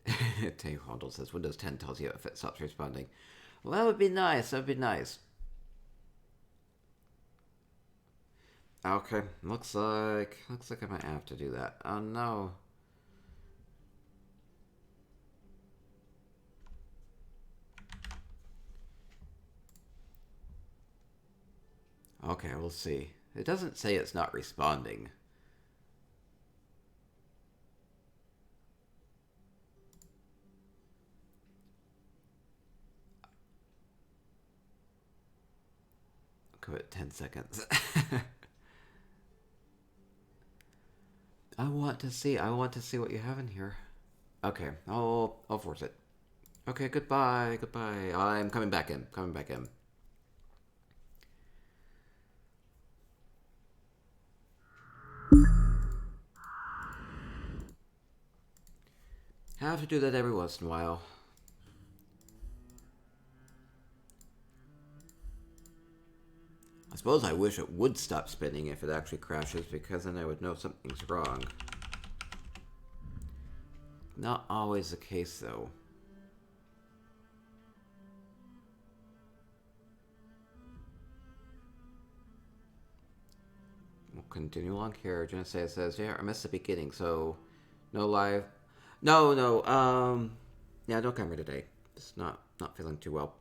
Taihu Antle says Windows 10 tells you if it stops responding. Well, that would be nice. That would be nice. Okay, looks like I might have to do that. Oh no. Okay, we'll see. It doesn't say it's not responding. I'll give it 10 seconds. I want to see what you have in here. Okay, I'll force it. Okay, goodbye. I'm coming back in. Have to do that every once in a while. I suppose I wish it would stop spinning if it actually crashes, because then I would know something's wrong. Not always the case, though. We'll continue along here. Genesee says, yeah, I missed the beginning, so no live. No, yeah, no camera today. Just not feeling too well.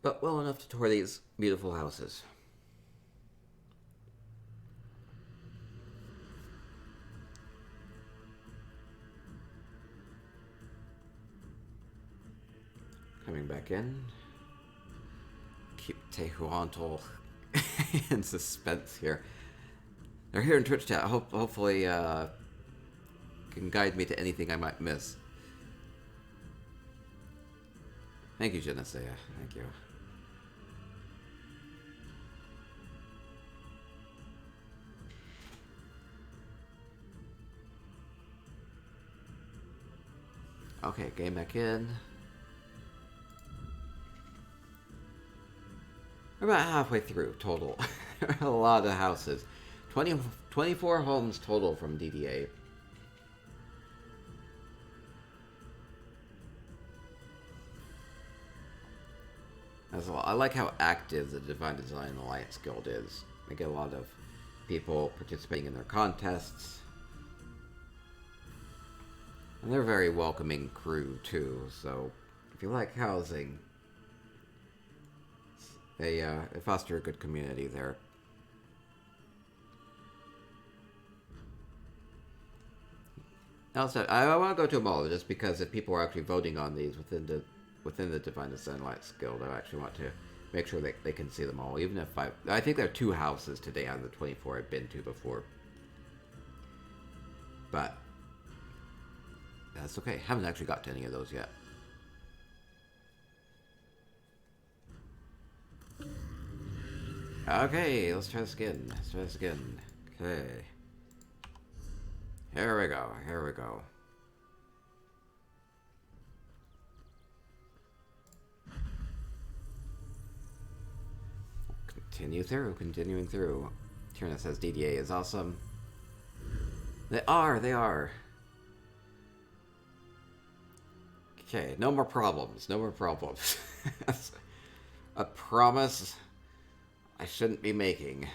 But well enough to tour these beautiful houses. Coming back in. Keep Taihu Antle in suspense here. They're here in Twitch chat. Hopefully can guide me to anything I might miss. Thank you, Genesee. Thank you. Okay, game back in. We're about halfway through total. A lot of houses. 24 homes total from DDA. That's a lot. I like how active the Divine Design Alliance Guild is. They get a lot of people participating in their contests. And they're a very welcoming crew, too. So, if you like housing, they foster a good community there. Also, I want to go to them all just because if people are actually voting on these within the Divine Design Alliance Guild, I actually want to make sure they can see them all. Even if I think there are 2 houses today out of the 24 I've been to before. But that's okay. Haven't actually got to any of those yet. Okay, let's try this again. Okay. Here we go. Continuing through. Cerana says DDA is awesome. They are. Okay, no more problems. A promise I shouldn't be making.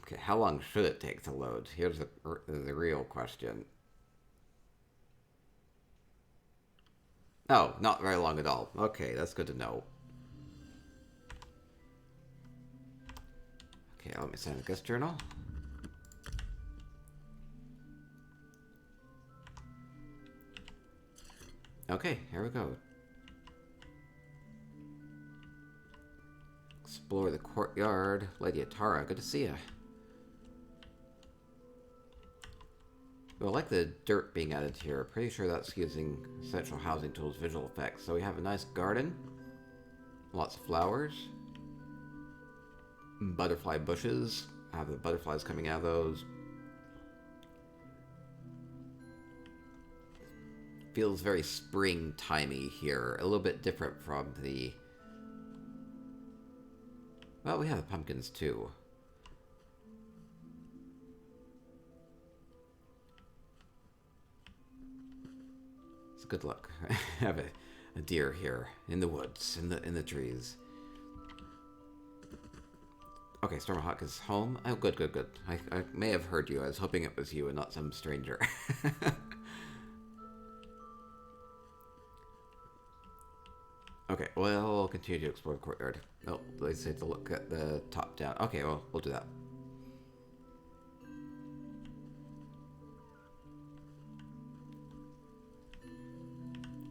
Okay, how long should it take to load? Here's the real question. Oh, not very long at all. Okay, that's good to know. Okay, let me sign a guest journal. Okay, here we go. Explore the courtyard. Lady Atara, good to see ya. Well, I like the dirt being added here. Pretty sure that's using Essential Housing Tools visual effects. So we have a nice garden. Lots of flowers. Butterfly bushes. I have the butterflies coming out of those. feels very springtimey here. A little bit different from the... Well, we have the pumpkins too. It's good luck. I have a deer here in the woods, in the trees. Okay, Stormhawk is home. Oh, good, good, good. I may have heard you. I was hoping it was you and not some stranger. Okay, well, we'll continue to explore the courtyard. Oh, they say to look at the top down. Okay, well, we'll do that.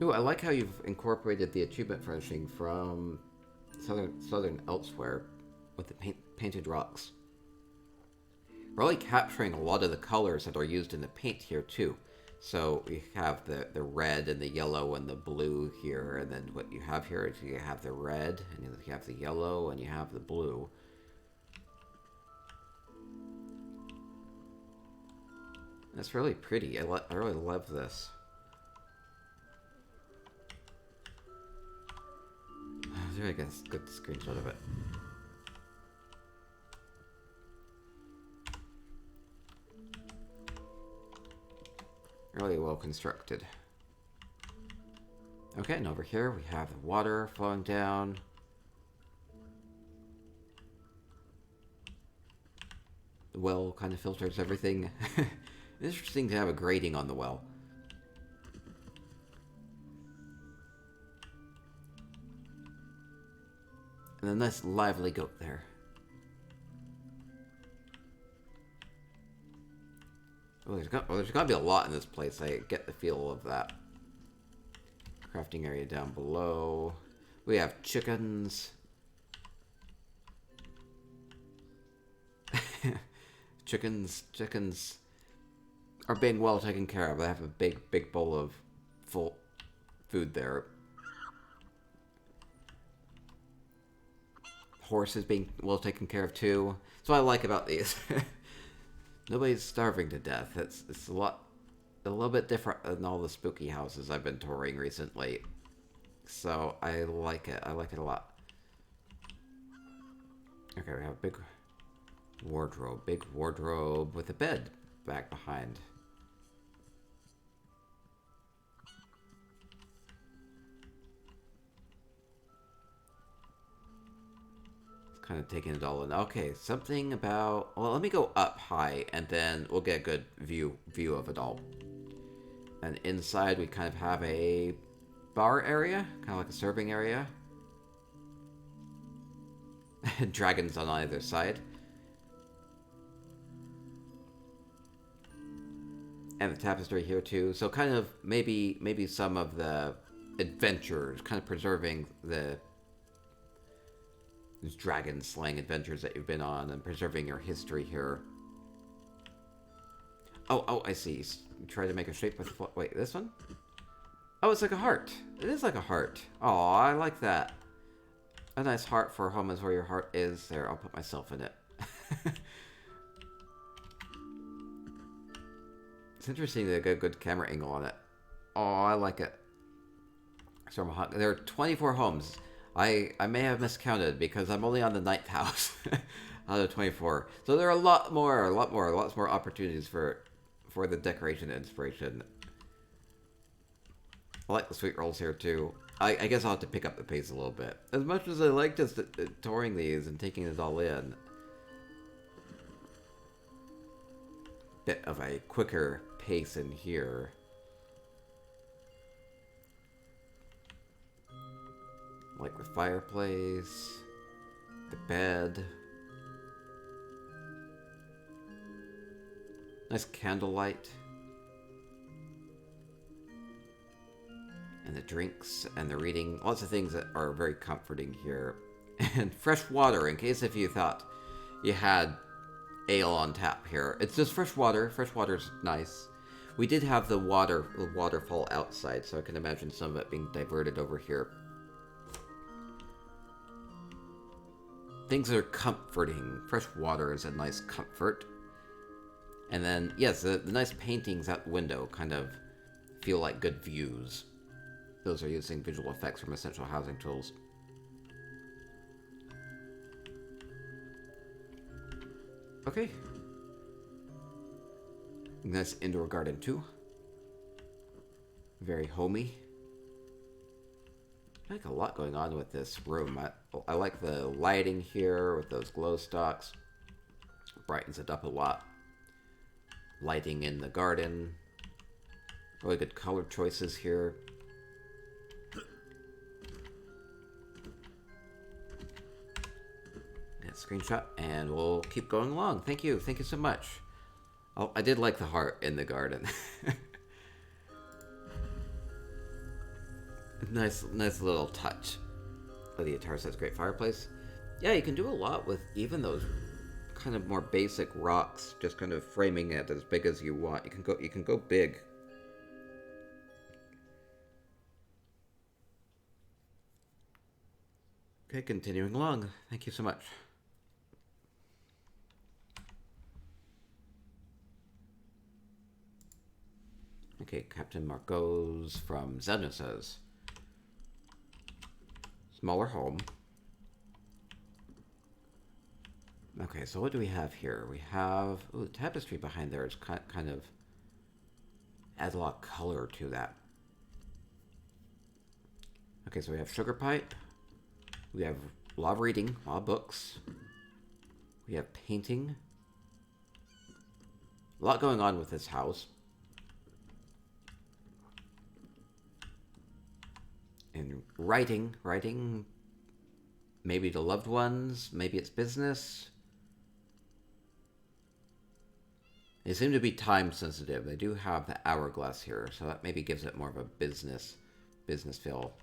Ooh, I like how you've incorporated the achievement furnishing from Southern Elsewhere with the painted rocks. Really capturing a lot of the colors that are used in the paint here, too. So we have the red and the yellow and the blue here, and then what you have here is you have the red, and you have the yellow, and you have the blue. That's really pretty. I really love this. There, I guess, good screenshot of it. Really well constructed. Okay, and over here we have the water flowing down. The well kind of filters everything. Interesting to have a grating on the well. And a nice lively goat there. Well, there's got to be a lot in this place. I get the feel of that. Crafting area down below. We have chickens. Chickens are being well taken care of. They have a big bowl of full food there. Horse is being well taken care of too. That's what I like about these. Nobody's starving to death. It's a little bit different than all the spooky houses I've been touring recently. So I like it. I like it a lot. Okay, we have a big wardrobe with a bed back behind. Kind of taking it all in. Okay, something about... Well, let me go up high, and then we'll get a good view of it all. And inside, we kind of have a bar area, kind of like a serving area. Dragons on either side. And the tapestry here, too. So kind of maybe some of the adventures, kind of preserving these dragon slaying adventures that you've been on and preserving your history here. Oh, I see. You try to make a shape with... Wait, this one? Oh, it's like a heart. It is like a heart. Oh, I like that. A nice heart for home is where your heart is. There, I'll put myself in it. It's interesting to get a good camera angle on it. Oh, I like it. So there are 24 homes. I may have miscounted because I'm only on the 9th house out of 24. So there are lots more opportunities for the decoration and inspiration. I like the sweet rolls here too. I guess I'll have to pick up the pace a little bit. As much as I like just touring these and taking it all in, bit of a quicker pace in here. Like the fireplace, the bed. Nice candlelight. And the drinks and the reading. Lots of things that are very comforting here. And fresh water, in case if you thought you had ale on tap here. It's just fresh water. Fresh water's nice. We did have the waterfall outside, so I can imagine some of it being diverted over here. Things that are comforting. Fresh water is a nice comfort. And then, yes, the nice paintings out the window kind of feel like good views. Those are using visual effects from essential housing tools. Okay. Nice indoor garden too. Very homey. I like a lot going on with this room. I like the lighting here with those glow stalks. Brightens it up a lot. Lighting in the garden. Really good color choices here. Get a screenshot and we'll keep going along. Thank you. Thank you so much. Oh, I did like the heart in the garden. Nice little touch. Oh, the guitar says great fireplace. Yeah, you can do a lot with even those kind of more basic rocks, just kind of framing it as big as you want. You can go big. Okay, continuing along. Thank you so much. Okay, Captain Marcos from Zena says, smaller home. Okay, so what do we have here? We have... Ooh, the tapestry behind there is kind of... adds a lot of color to that. Okay, so we have sugar pipe. We have a lot of reading, a lot of books. We have painting. A lot going on with this house. And writing, maybe to loved ones, maybe it's business. They seem to be time sensitive. They do have the hourglass here, so that maybe gives it more of a business feel.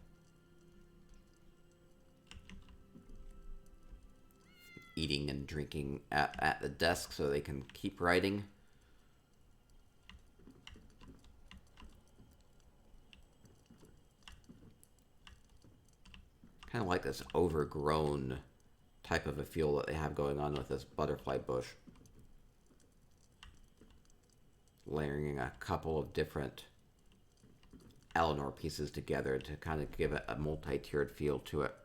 Eating and drinking at the desk so they can keep writing. Kind of like this overgrown type of a feel that they have going on with this butterfly bush. Layering a couple of different Eleanor pieces together to kind of give it a multi-tiered feel to it.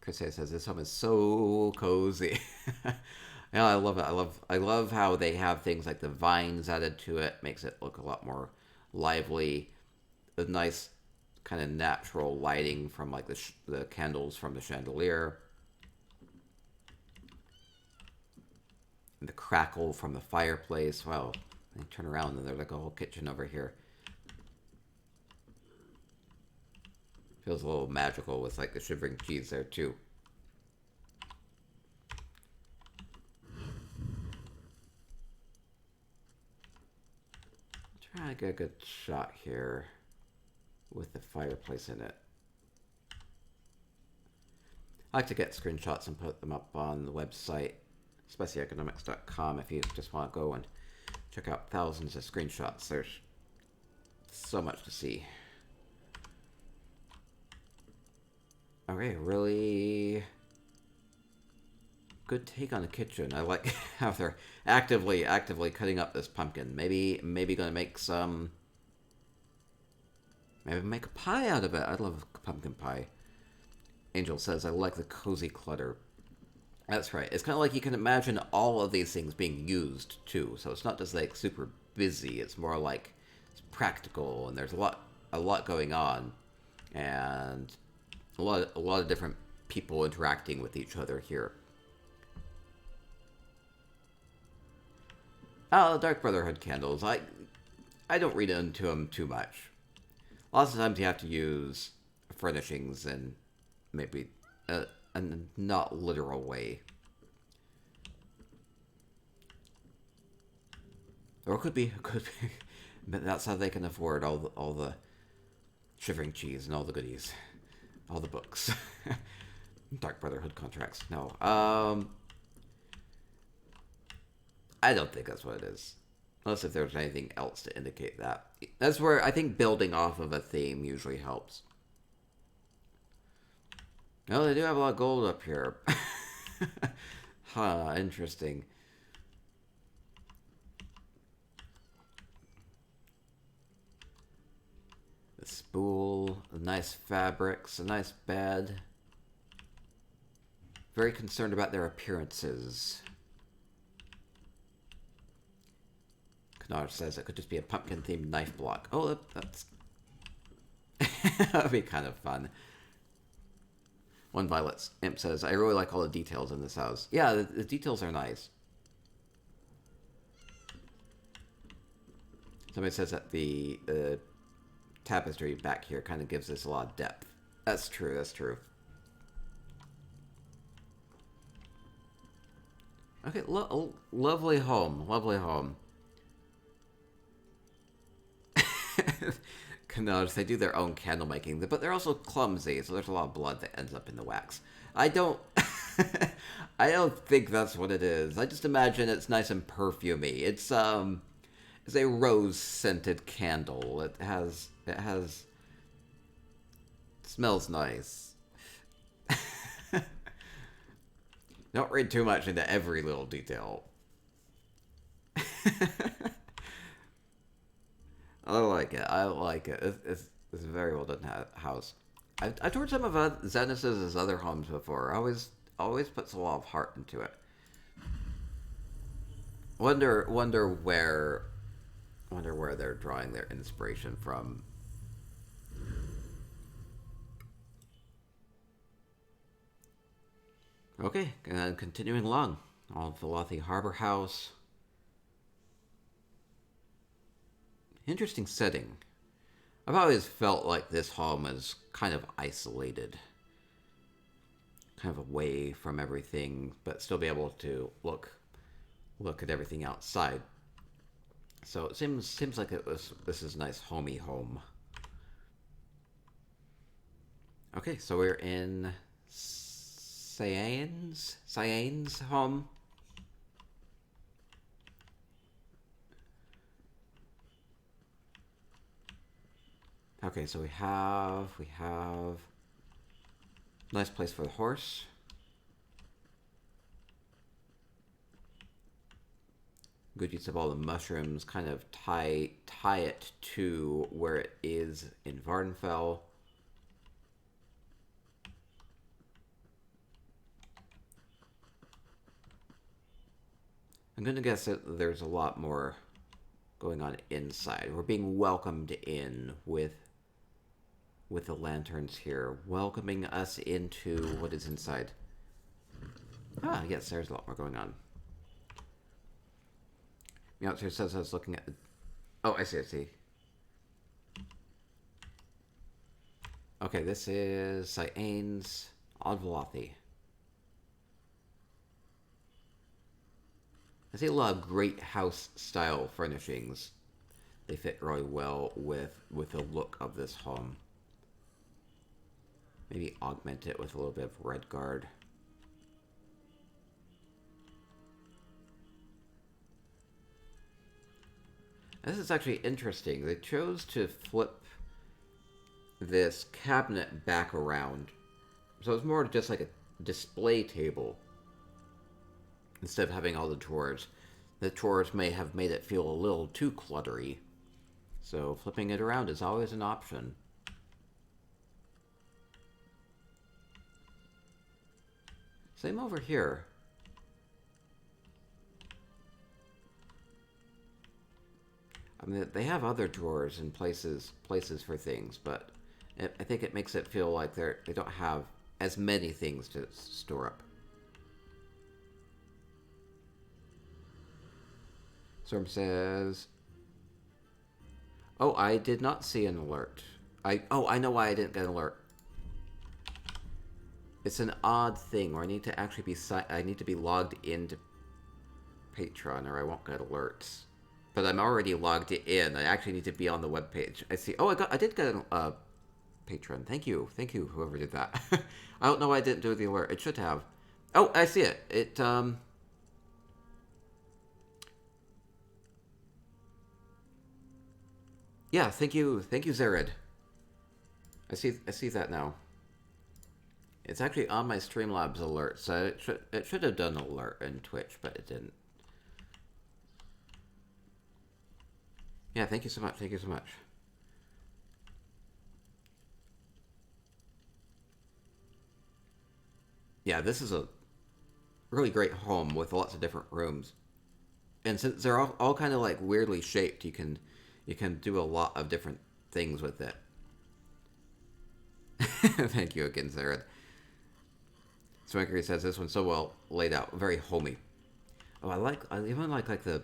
Chris says this home is so cozy. Yeah, I love it. I love how they have things like the vines added to it. Makes it look a lot more lively. The nice kind of natural lighting from like the candles from the chandelier. And the crackle from the fireplace. Wow. They turn around and there's like a whole kitchen over here. Feels a little magical with like the shivering cheese there too. Try to get a good shot here with the fireplace in it. I like to get screenshots and put them up on the website, specieconomics.com, if you just want to go and check out thousands of screenshots. There's so much to see. Okay, really good take on the kitchen. I like how they're actively cutting up this pumpkin. Maybe gonna make some. Maybe make a pie out of it. I'd love a pumpkin pie. Angel says, I like the cozy clutter. That's right. It's kind of like you can imagine all of these things being used, too. So it's not just, like, super busy. It's more like it's practical, and there's a lot going on. And a lot of different people interacting with each other here. Oh, the Dark Brotherhood candles. I don't read into them too much. Lots of times you have to use furnishings in maybe a not literal way. Or it could be. But that's how they can afford all the shivering cheese and all the goodies. All the books. Dark Brotherhood contracts. No. I don't think that's what it is. Unless if there's anything else to indicate that. That's where I think building off of a theme usually helps. Oh, they do have a lot of gold up here. Huh, interesting. spool, nice fabrics, a nice bed. Very concerned about their appearances. Canard says it could just be a pumpkin-themed knife block. Oh, that's... that'd be kind of fun. One Violet's Imp says, I really like all the details in this house. Yeah, the details are nice. Somebody says that the tapestry back here kind of gives this a lot of depth. That's true, that's true. Okay, lovely home, lovely home. Canards, they do their own candle making, but they're also clumsy, so there's a lot of blood that ends up in the wax. I don't... I don't think that's what it is. I just imagine it's nice and perfumey. It's a rose-scented candle. It smells nice. Don't read too much into every little detail. I like it. I like it. It's a very well done house. I've toured some of Zenith's other homes before. Always puts a lot of heart into it. Wonder where they're drawing their inspiration from. Okay, continuing along. All Velothi Harbor House. Interesting setting. I've always felt like this home is kind of isolated. Kind of away from everything, but still be able to look at everything outside. So it seems like this is a nice homey home. Okay, so we're in Sayane's home. Okay, so we have nice place for the horse. Good use of all the mushrooms, kind of tie it to where it is in Vardenfell. I'm gonna guess that there's a lot more going on inside. We're being welcomed in with the lanterns here, welcoming us into what is inside. Ah, yes, there's a lot more going on. Meowster says I was looking at the... Oh, I see. Okay, this is Sayane's Velothi. I see a lot of great house-style furnishings. They fit really well with the look of this home. Maybe augment it with a little bit of red guard. This is actually interesting. They chose to flip this cabinet back around. So it's more just like a display table. Instead of having all the drawers. The drawers may have made it feel a little too cluttery. So flipping it around is always an option. Same over here. I mean, they have other drawers and places for things, but I think it makes it feel like they don't have as many things to store up. Storm says, "Oh, I did not see an alert. I know why I didn't get an alert. It's an odd thing where I need to actually be logged into Patreon or I won't get alerts. But I'm already logged in. I actually need to be on the webpage. I see. Oh, I did get a Patreon. Thank you, whoever did that. I don't know why I didn't do the alert. It should have. Oh, I see it. Yeah, thank you, Zared. I see that now. It's actually on my Streamlabs alert, so it should have done an alert in Twitch, but it didn't. Yeah, thank you so much. Yeah, this is a really great home with lots of different rooms. And since they're all kind of like weirdly shaped, you can do a lot of different things with it. Thank you again, Zara. Swankery says this one's so well laid out, very homey. Oh, I even like the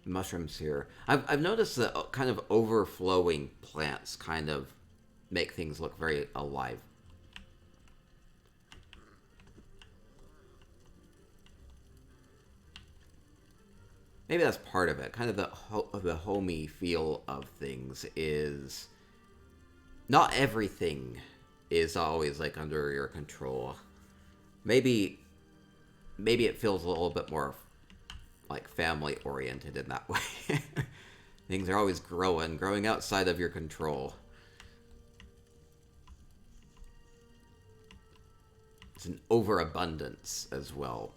mushrooms here. I've noticed that kind of overflowing plants kind of make things look very alive. Maybe that's part of it. Kind of the homey feel of things is not everything is always like under your control. Maybe it feels a little bit more like family oriented in that way. Things are always growing outside of your control. It's an overabundance as well.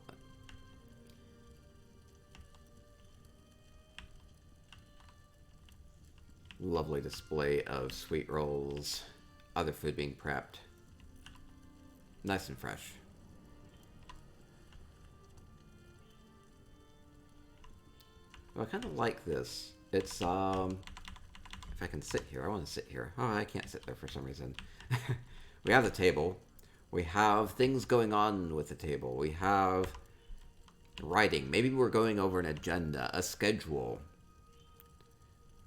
Lovely display of sweet rolls, other food being prepped. Nice and fresh. Well, I kind of like this. It's, if I can sit here, I want to sit here. Oh, I can't sit there for some reason. We have the table. We have things going on with the table. We have writing. Maybe we're going over an agenda, a schedule.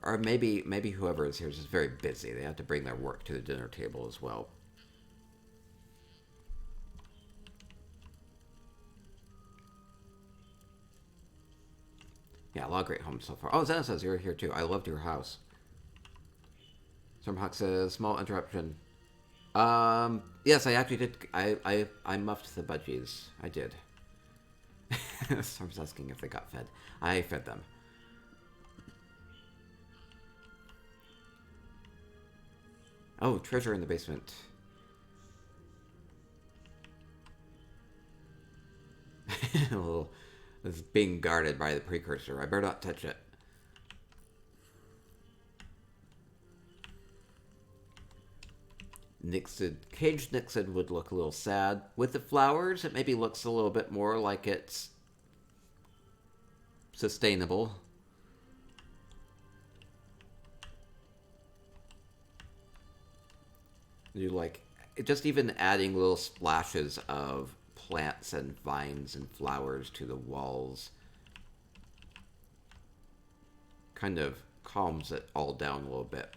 Or maybe whoever is here is just very busy. They have to bring their work to the dinner table as well. Yeah, a lot of great homes so far. Oh, Zana says you're here too. I loved your house. Stormhawk says, small interruption. Yes, I actually did. I muffed the budgies. I did. Storm's asking if they got fed. I fed them. Oh, treasure in the basement. It's being guarded by the precursor. I better not touch it. Caged Nixon would look a little sad. With the flowers, it maybe looks a little bit more like it's sustainable. You like just even adding little splashes of plants and vines and flowers to the walls kind of calms it all down a little bit.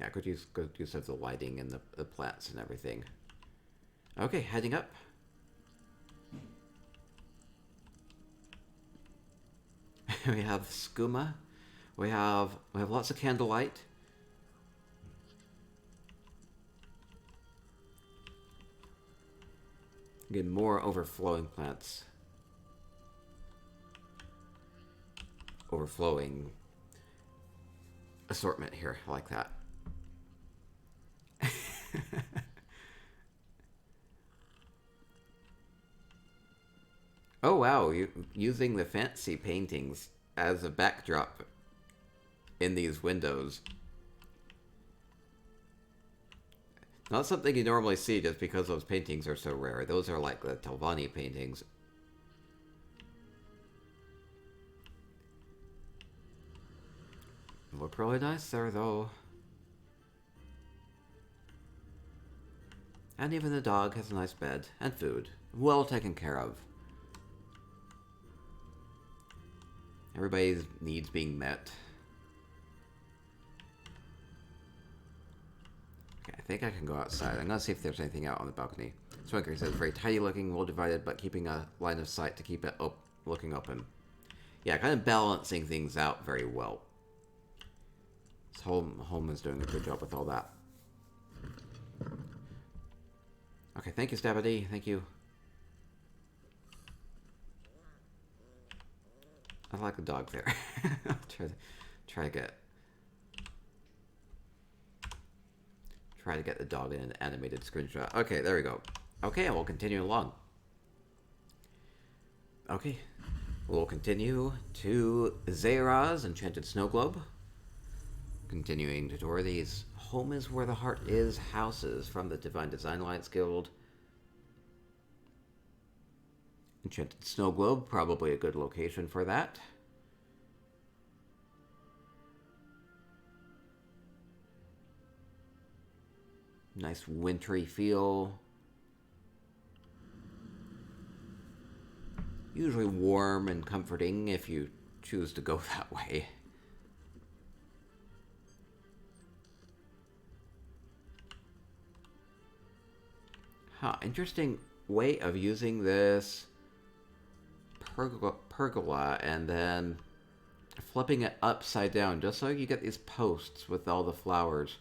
Yeah, good use of the lighting and the plants and everything. Okay, heading up. We have skooma. We have lots of candlelight. Again, more overflowing plants. Overflowing assortment here. I like that. Oh wow, using the fancy paintings as a backdrop in these windows. Not something you normally see just because those paintings are so rare. Those are like the Talvani paintings. Look really nice there though. And even the dog has a nice bed and food. Well taken care of. Everybody's needs being met. Okay, I think I can go outside. I'm gonna see if there's anything out on the balcony. Swanker says very tidy looking, well divided, but keeping a line of sight to keep it looking open. Yeah, kind of balancing things out very well. This home is doing a good job with all that. Okay, thank you, Stabity. Thank you. I like the dog there. I'll try to get the dog in an animated screenshot. Okay, there we go. Okay, we'll continue along. Okay, we'll continue to Zara's Enchanted Snow Globe. Continuing to tour these Home is Where the Heart Is houses from the Divine Design Alliance Guild. Enchanted Snow Globe, probably a good location for that. Nice wintry feel. Usually warm and comforting if you choose to go that way. Huh, interesting way of using this pergola and then flipping it upside down just so you get these posts with all the flowers.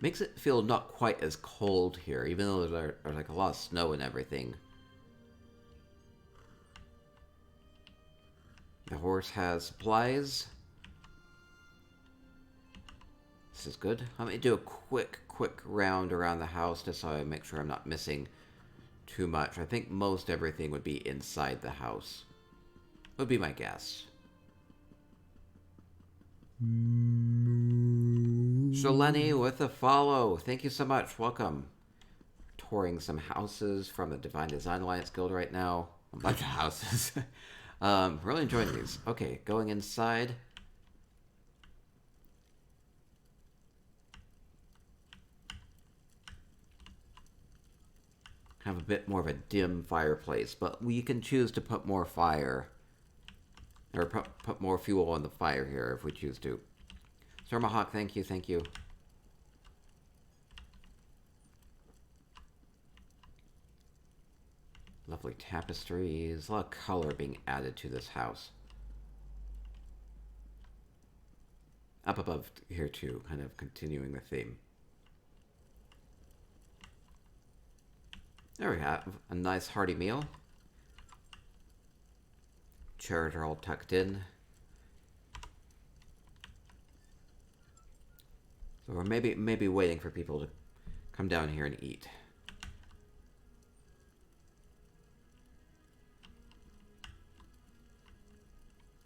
Makes it feel not quite as cold here, even though there's like a lot of snow and everything. The horse has supplies. This is good. Let me do a quick round around the house just so I make sure I'm not missing too much. I think most everything would be inside the house. Would be my guess. Shaleni with a follow. Thank you so much. Welcome. Touring some houses from the Divine Design Alliance Guild right now. A bunch of houses. Really enjoying these. Okay, going inside. Have a bit more of a dim fireplace, but we can choose to put more fire. Or put more fuel on the fire here if we choose to. Sir Mohawk, thank you, thank you. Lovely tapestries. A lot of color being added to this house. Up above here too, kind of continuing the theme. There we have a nice hearty meal. Chairs are all tucked in. So we're maybe waiting for people to come down here and eat.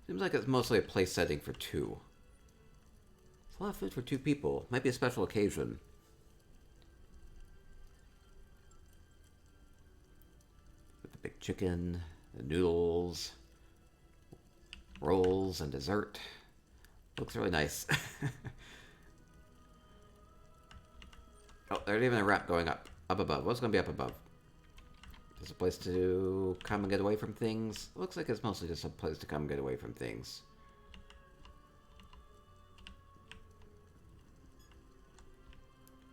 Seems like it's mostly a place setting for two. It's a lot of food for two people. Might be a special occasion. With the big chicken, the noodles, rolls, and dessert. Looks really nice. Oh, there's even a ramp going up above. What's going to be up above? Just a place to come and get away from things? Looks like it's mostly just a place to come and get away from things.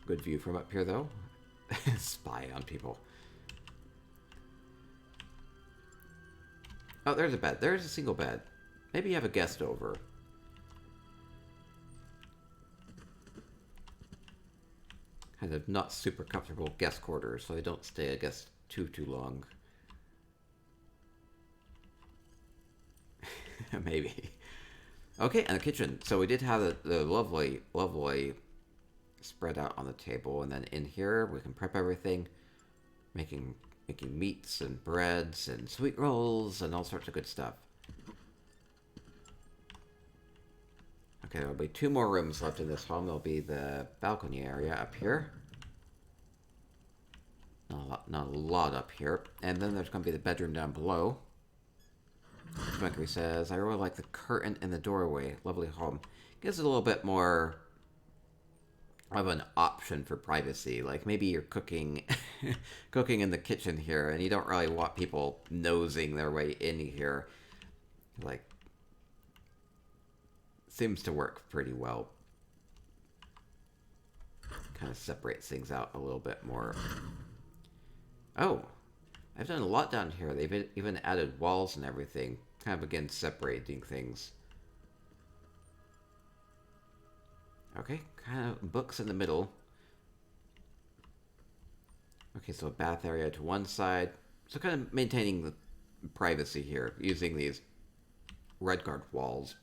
Good view from up here, though. Spy on people. Oh, there's a bed. There's a single bed. Maybe you have a guest over. Kind of not super comfortable guest quarters, so they don't stay, I guess, too long. Maybe. Okay, and the kitchen. So we did have the lovely spread out on the table, and then in here we can prep everything, making meats and breads and sweet rolls and all sorts of good stuff. Okay, there'll be 2 more rooms left in this home. There'll be the balcony area up here. Not a lot up here. And then there's going to be the bedroom down below. Mercury says, I really like the curtain in the doorway. Lovely home. Gives it a little bit more of an option for privacy. Like maybe you're cooking cooking in the kitchen here and you don't really want people nosing their way in here. Like, seems to work pretty well. Kind of separates things out a little bit more. Oh, I've done a lot down here. They've even added walls and everything. Kind of, again, separating things. Okay, kind of books in the middle. Okay, so a bath area to one side. So kind of maintaining the privacy here, using these red guard walls.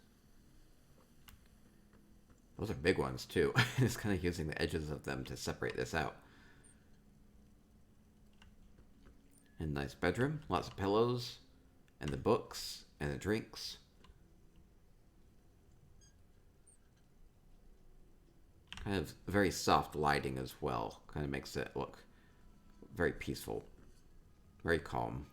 Those are big ones, too. Just kind of using the edges of them to separate this out. And nice bedroom. Lots of pillows. And the books and the drinks. Kind of very soft lighting as well. Kind of makes it look very peaceful. Very calm.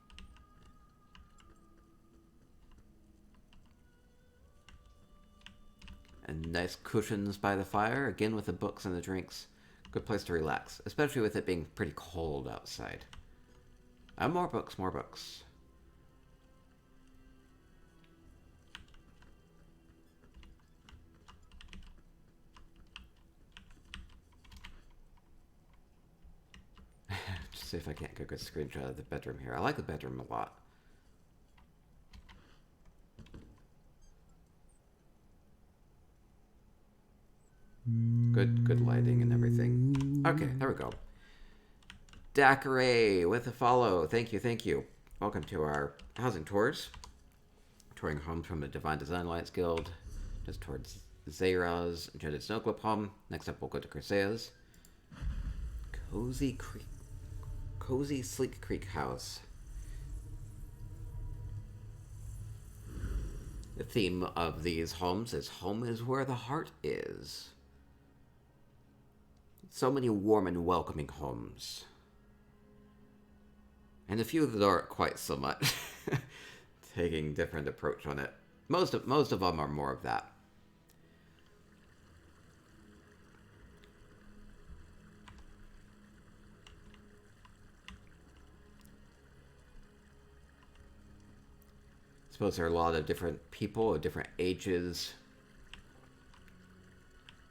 And nice cushions by the fire. Again with the books and the drinks. Good place to relax. Especially with it being pretty cold outside. And more books, more books. Just see if I can't get a good screenshot of the bedroom here. I like the bedroom a lot. Good lighting and everything. Okay, there we go. Daiquiri with a follow. Thank you, thank you. Welcome to our housing tours. Touring homes from the Divine Design Alliance Guild. Just towards Zara's Enchanted Snow Globe home. Next up we'll go to Chrysea's Cozy Sleek Creek house. The theme of these homes is home is where the heart is. So many warm and welcoming homes. And a few that aren't quite so much. Taking different approach on it. Most of them are more of that. I suppose there are a lot of different people of different ages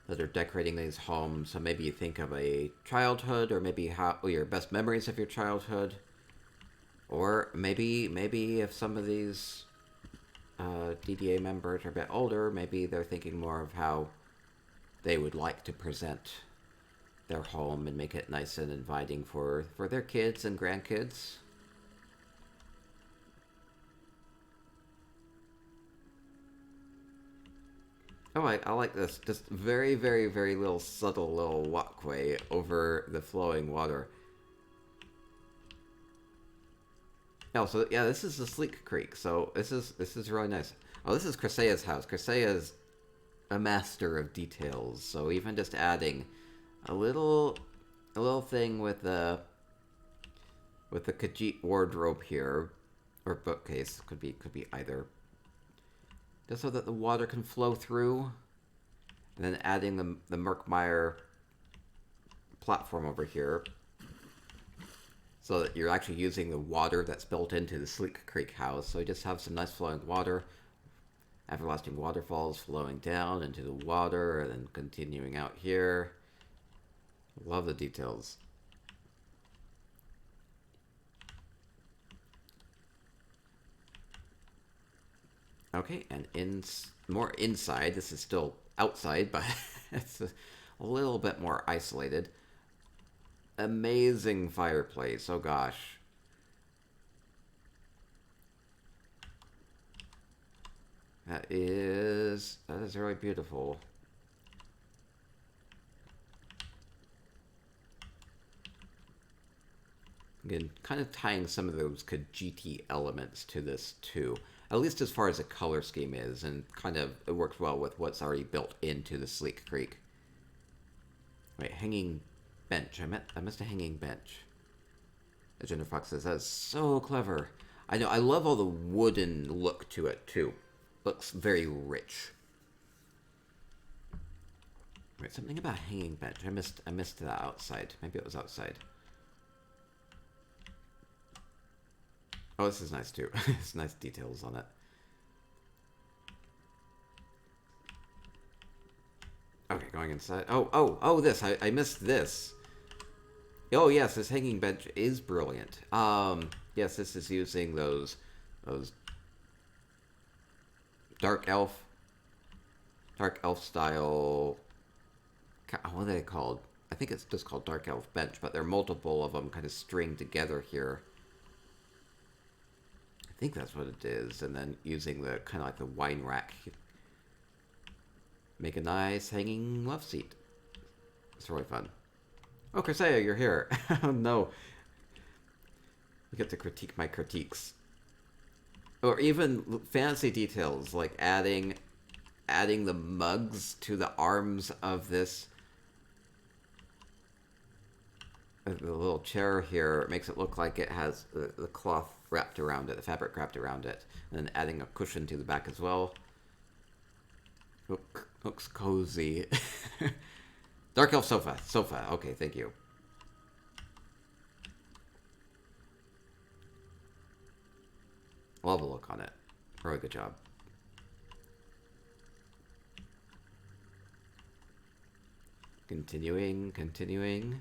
that are decorating these homes. So maybe you think of a childhood, or maybe how your best memories of your childhood, or maybe if some of these DDA members are a bit older, maybe they're thinking more of how they would like to present their home and make it nice and inviting for their kids and grandkids. Oh, I like this. Just very, very, very little subtle little walkway over the flowing water. Oh, so yeah, this is the Sleek Creek. So this is really nice. Oh, this is Chrysea's house. Chrysea's a master of details. So even just adding a little thing with the Khajiit wardrobe here, or bookcase, could be either. Just so that the water can flow through. And then adding the Merkmeyer platform over here. So that you're actually using the water that's built into the Sleek Creek house. So you just have some nice flowing water. Everlasting waterfalls flowing down into the water and then continuing out here. Love the details. Okay, and more inside. This is still outside, but it's a little bit more isolated. Amazing fireplace. Oh gosh. That is really beautiful. Again, kind of tying some of those Khajiit elements to this too. At least as far as the color scheme is, and kind of it works well with what's already built into the Sleek Creek. Wait, hanging bench. I missed a hanging bench. Agenda Fox says, that's so clever. I know, I love all the wooden look to it too. Looks very rich. Wait, something about a hanging bench. I missed that outside. Maybe it was outside. Oh, this is nice too. It's nice details on it. Okay, going inside. Oh, this. I missed this. Oh, yes, this hanging bench is brilliant. Yes, this is using those dark elf style. What are they called? I think it's just called dark elf bench, but there are multiple of them kind of stringed together here. I think that's what it is, and then using the kind of like the wine rack, make a nice hanging love seat. It's really fun. Oh, Chryseia, you're here. Oh no, we get to critique my critiques. Or even fancy details like adding the mugs to the arms of this. The little chair here makes it look like it has the cloth wrapped around it, the fabric wrapped around it, and then adding a cushion to the back as well. Looks cozy. Dark elf sofa. Sofa. Okay, thank you. Love the look on it. Really good job. Continuing.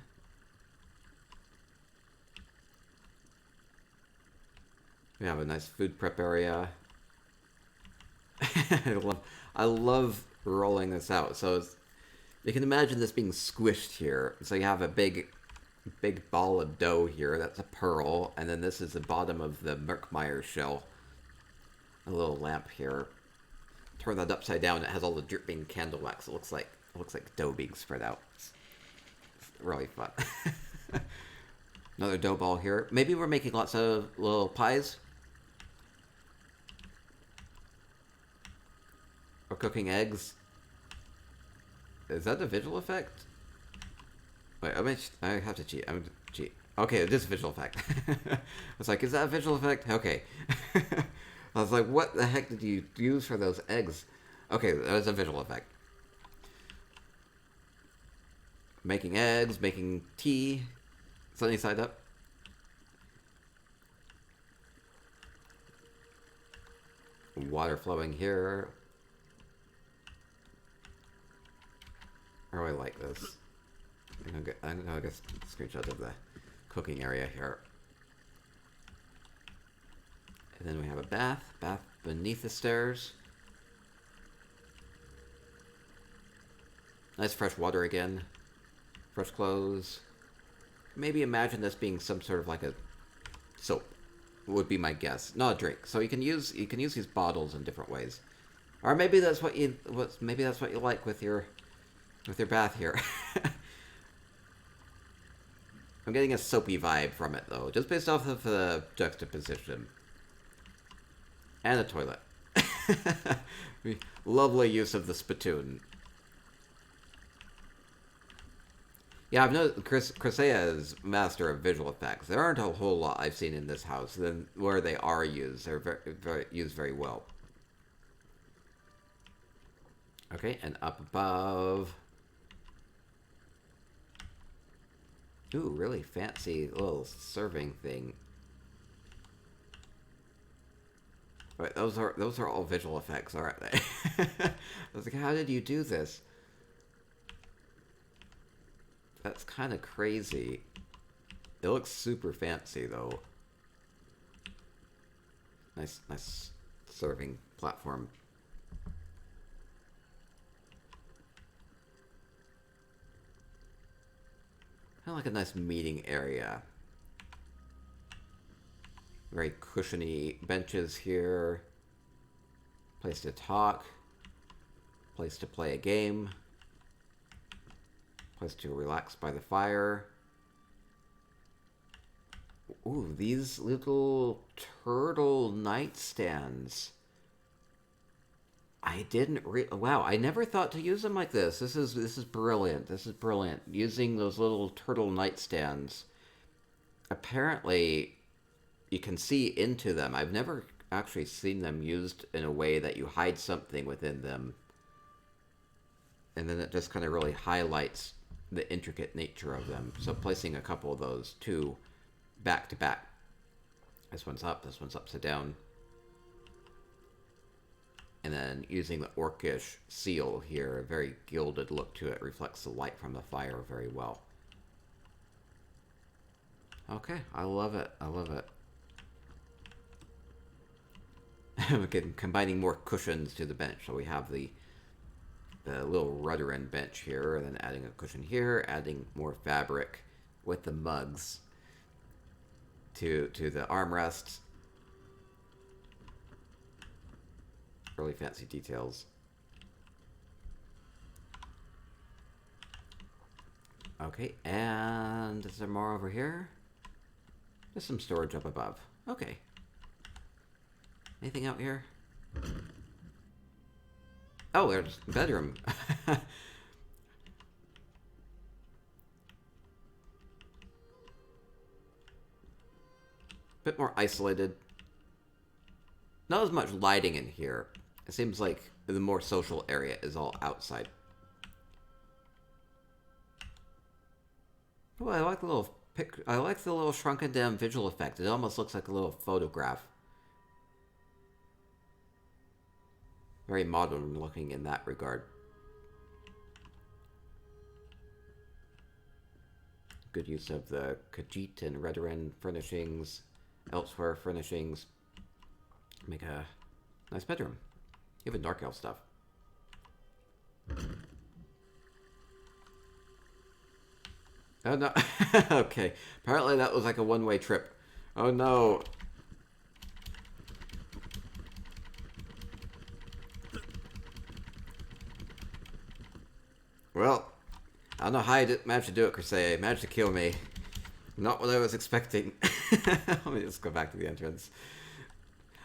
We have a nice food prep area. I love rolling this out. So you can imagine this being squished here. So you have a big ball of dough here. That's a pearl, and then this is the bottom of the Merkmeyer shell. A little lamp here. Turn that upside down. It has all the dripping candle wax. It looks like dough being spread out. It's really fun. Another dough ball here. Maybe we're making lots of little pies. Or cooking eggs. Is that a visual effect? Wait, I have to cheat. I'm cheat. Okay, it is a visual effect. I was like, is that a visual effect? Okay. I was like, what the heck did you use for those eggs? Okay, that was a visual effect. Making eggs, making tea. Sunny side up. Water flowing here. I really like this. I'm gonna get a screenshot of the cooking area here. And then we have a bath beneath the stairs. Nice fresh water again. Fresh clothes. Maybe imagine this being some sort of like a soap. Would be my guess. Not a drink. So you can use these bottles in different ways. Or maybe that's what you like with your bath here. I'm getting a soapy vibe from it though, just based off of the juxtaposition. And a toilet. Lovely use of the spittoon. Yeah, I've noticed Crisea is master of visual effects. There aren't a whole lot I've seen in this house. Then where they are used, they're used very well. Okay, and up above. Ooh, really fancy little serving thing. Right, those are all visual effects, aren't they? I was like, how did you do this? That's kind of crazy. It looks super fancy though. Nice serving platform. Kind of like a nice meeting area. Very cushiony benches here. Place to talk. Place to play a game. Place to relax by the fire. Ooh, these little turtle nightstands. Wow, I never thought to use them like this. This is brilliant. This is brilliant. Using those little turtle nightstands. Apparently, you can see into them. I've never actually seen them used in a way that you hide something within them. And then it just kind of really highlights the intricate nature of them. So placing a couple of those two back to back. This one's upside down. And then using the orcish seal here, a very gilded look to it, reflects the light from the fire very well. Okay, I love it. I love it. Again, combining more cushions to the bench. So we have the little rudder end bench here, and then adding a cushion here, adding more fabric with the mugs to the armrests. Really fancy details. Okay, and is there more over here? There's some storage up above. Okay. Anything out here? Oh, there's a bedroom. Bit more isolated. Not as much lighting in here. It seems like the more social area is all outside. Oh, I like the little I like the little shrunken down visual effect. It almost looks like a little photograph. Very modern looking in that regard. Good use of the Khajiit and Redoran furnishings, elsewhere furnishings. Make a nice bedroom. Even dark elf stuff. Oh no. Okay. Apparently that was like a one-way trip. Oh no. Well, I don't know how you managed to do it, Crusade. You managed to kill me. Not what I was expecting. Let me just go back to the entrance.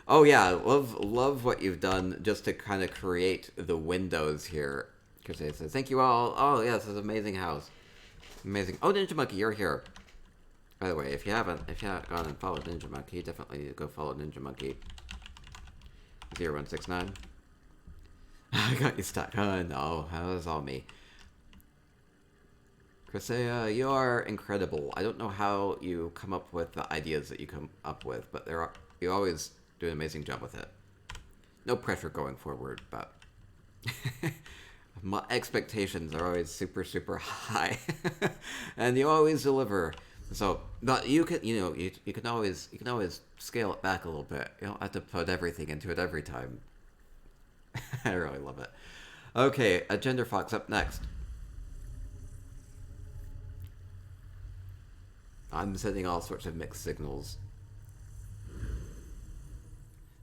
Oh yeah, love what you've done just to kind of create the windows here. Crusade says, thank you all. Oh yeah, this is an amazing house. Amazing. Oh, Ninja Monkey, you're here. By the way, if you haven't gone and followed Ninja Monkey, definitely need to go follow Ninja Monkey. 0169. I got you stuck. Oh no, that was all me. Crisea, you are incredible. I don't know how you come up with the ideas that you come up with, but you always do an amazing job with it. No pressure going forward, but my expectations are always super, super high, and you always deliver. So, but you can, you can always scale it back a little bit. You don't have to put everything into it every time. I really love it. Okay, a gender fox up next. I'm sending all sorts of mixed signals.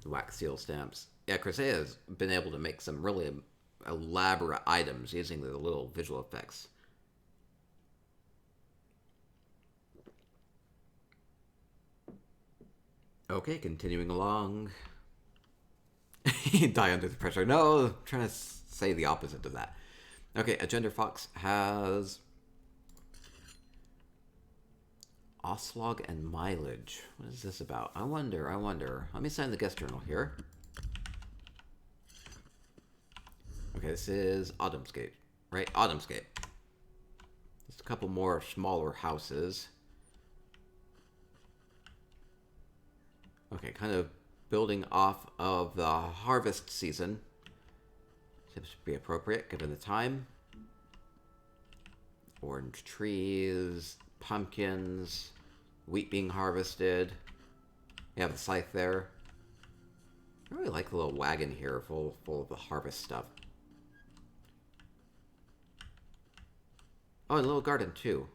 Wax seal stamps. Yeah, Crisea has been able to make some really elaborate items using the little visual effects. Okay, continuing along. You die under the pressure. No, I'm trying to say the opposite of that. Okay, a gender fox has Oslog and mileage. What is this about? I wonder. Let me sign the guest journal here. Okay, this is Autumnscape, right? Autumnscape. Just a couple more smaller houses. Okay, kind of building off of the harvest season. Seems to be appropriate given the time. Orange trees, pumpkins, wheat being harvested. You have the scythe there. I really like the little wagon here full of the harvest stuff. Oh, and a little garden too.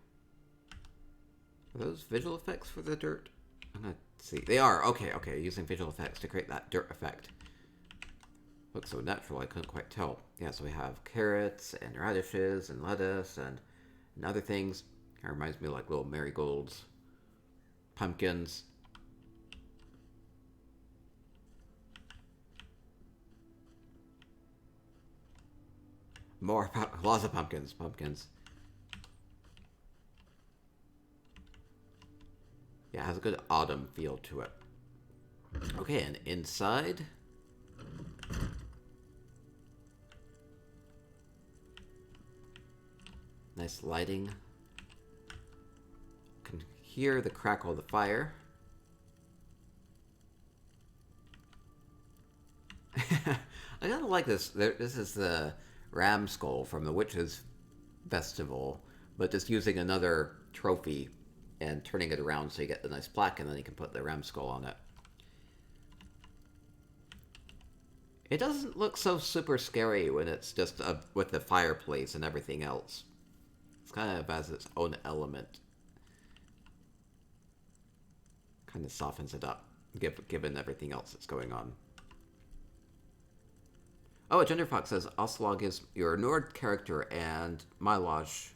Are those visual effects for the dirt? I'm gonna see. They are. Okay. Using visual effects to create that dirt effect. Looks so natural, I couldn't quite tell. Yeah, so we have carrots and radishes and lettuce and other things. Kind of reminds me of like little marigolds. Pumpkins. Lots of pumpkins. Yeah, it has a good autumn feel to it. Okay, and inside. Nice lighting. Can hear the crackle of the fire. I kind of like this. This is the ram skull from the Witches' Festival, but just using another trophy and turning it around so you get the nice plaque, and then you can put the ram skull on it. It doesn't look so super scary when it's just with the fireplace and everything else. It's kind of has its own element. Kind of softens it up, given everything else that's going on. Oh, Gender Fox says Oslog is your Nord character and Mylosh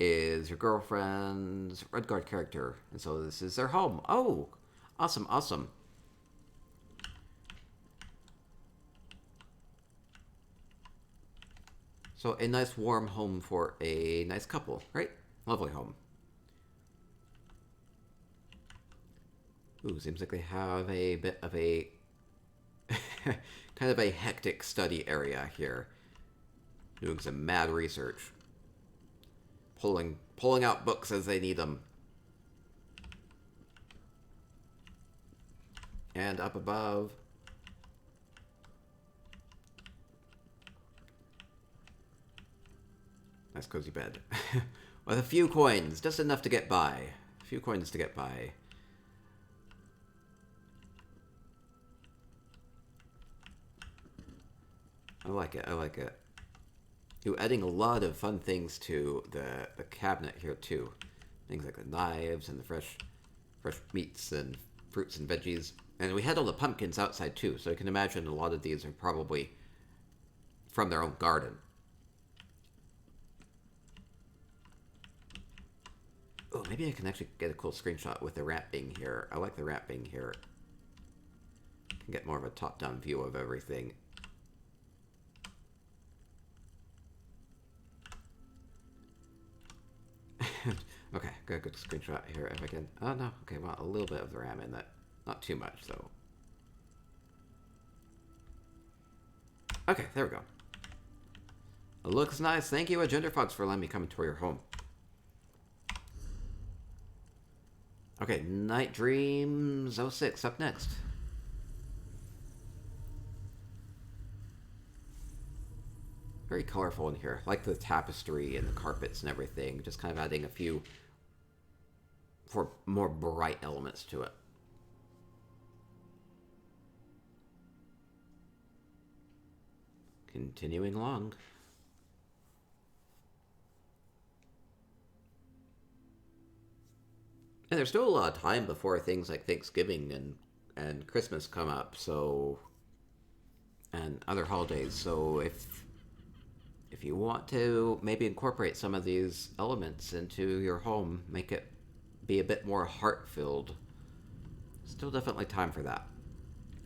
is your girlfriend's Redguard character. And so this is their home. Oh, awesome. So a nice warm home for a nice couple, right? Lovely home. Ooh, seems like they have a bit of a kind of a hectic study area here. Doing some mad research. Pulling out books as they need them. And up above. Nice cozy bed. With a few coins, just enough to get by. A few coins to get by. I like it, I like it. You're adding a lot of fun things to the cabinet here too. Things like the knives and the fresh meats and fruits and veggies. And we had all the pumpkins outside too, so you can imagine a lot of these are probably from their own garden. Oh, maybe I can actually get a cool screenshot with the ramp being here. I like the ramp being here. Can get more of a top-down view of everything. Okay, got a good screenshot here if I can. Oh no, okay, well, a little bit of the RAM in that. Not too much, though. Okay, there we go. It looks nice. Thank you, Agenda Fox, for letting me come and tour your home. Okay, Night Dreams 06 up next. Very colorful in here. I like the tapestry and the carpets and everything. Just kind of adding a few for more bright elements to it. Continuing along. And there's still a lot of time before things like Thanksgiving and Christmas come up, so, and other holidays. So if you want to maybe incorporate some of these elements into your home, make it be a bit more heart-filled, still definitely time for that.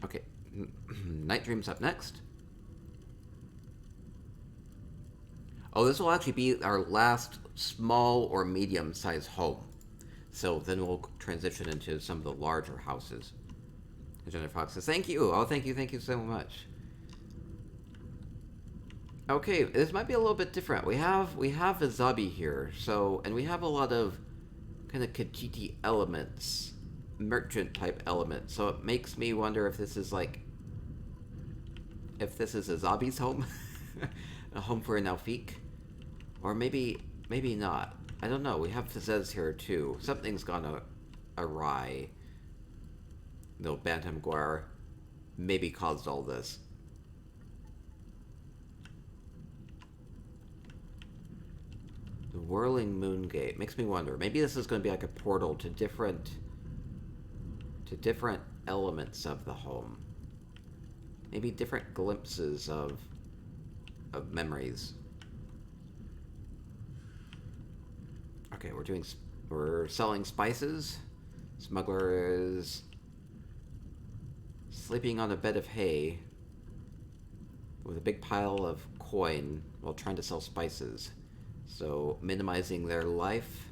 Okay, Night Dreams up next. Oh, this will actually be our last small or medium-sized home. So then we'll transition into some of the larger houses. Agenda Fox says, thank you. Oh, thank you so much. Okay, this might be a little bit different. We have a Zabi here, so, and we have a lot of kind of Kijiti elements, merchant type elements. So it makes me wonder if this is like, if this is a Zabi's home, a home for an Alfiq, or maybe not. I don't know. We have Fazez here too. Something's gone awry. No, Bantam Guar maybe caused all this. The Whirling Moon Gate makes me wonder. Maybe this is going to be like a portal to different elements of the home. Maybe different glimpses of memories. Okay, we're selling spices. Smuggler is sleeping on a bed of hay with a big pile of coin while trying to sell spices. So, minimizing their life.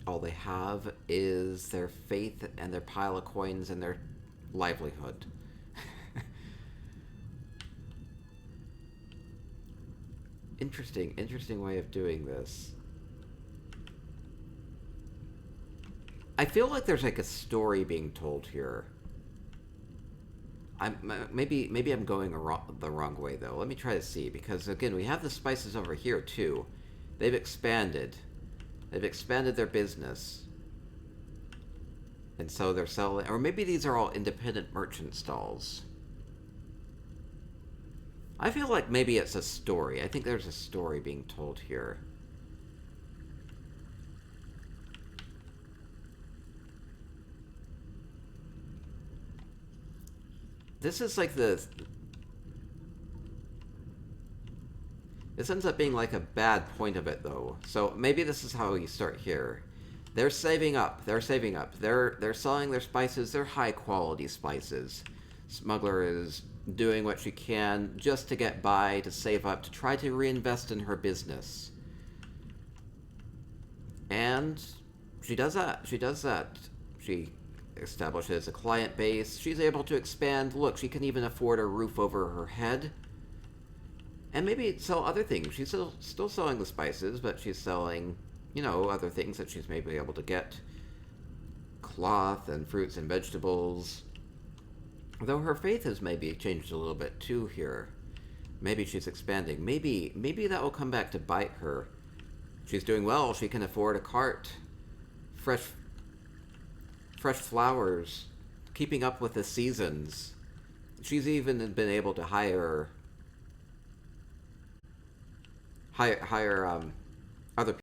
All they have is their faith and their pile of coins and their livelihood. Interesting way of doing this. I feel like there's like a story being told here. Maybe I'm going the wrong way though. Let me try to see, because again we have the spices over here too. They've expanded their business, and so they're selling. Or maybe these are all independent merchant stalls. I feel like maybe it's a story. I think there's a story being told here. This is like this ends up being like a bad point of it though. So maybe this is how you start here. They're saving up. They're selling their spices. They're high quality spices. Smuggler is doing what she can just to get by, to save up, to try to reinvest in her business. And she does that. She does that. She establishes a client base. She's able to expand. Look, she can even afford a roof over her head. And maybe sell other things. She's still selling the spices, but she's selling, other things that she's maybe able to get. Cloth and fruits and vegetables. Though her faith has maybe changed a little bit too here. Maybe she's expanding. Maybe that will come back to bite her. She's doing well. She can afford a cart. Fresh flowers. Keeping up with the seasons. She's even been able to hire other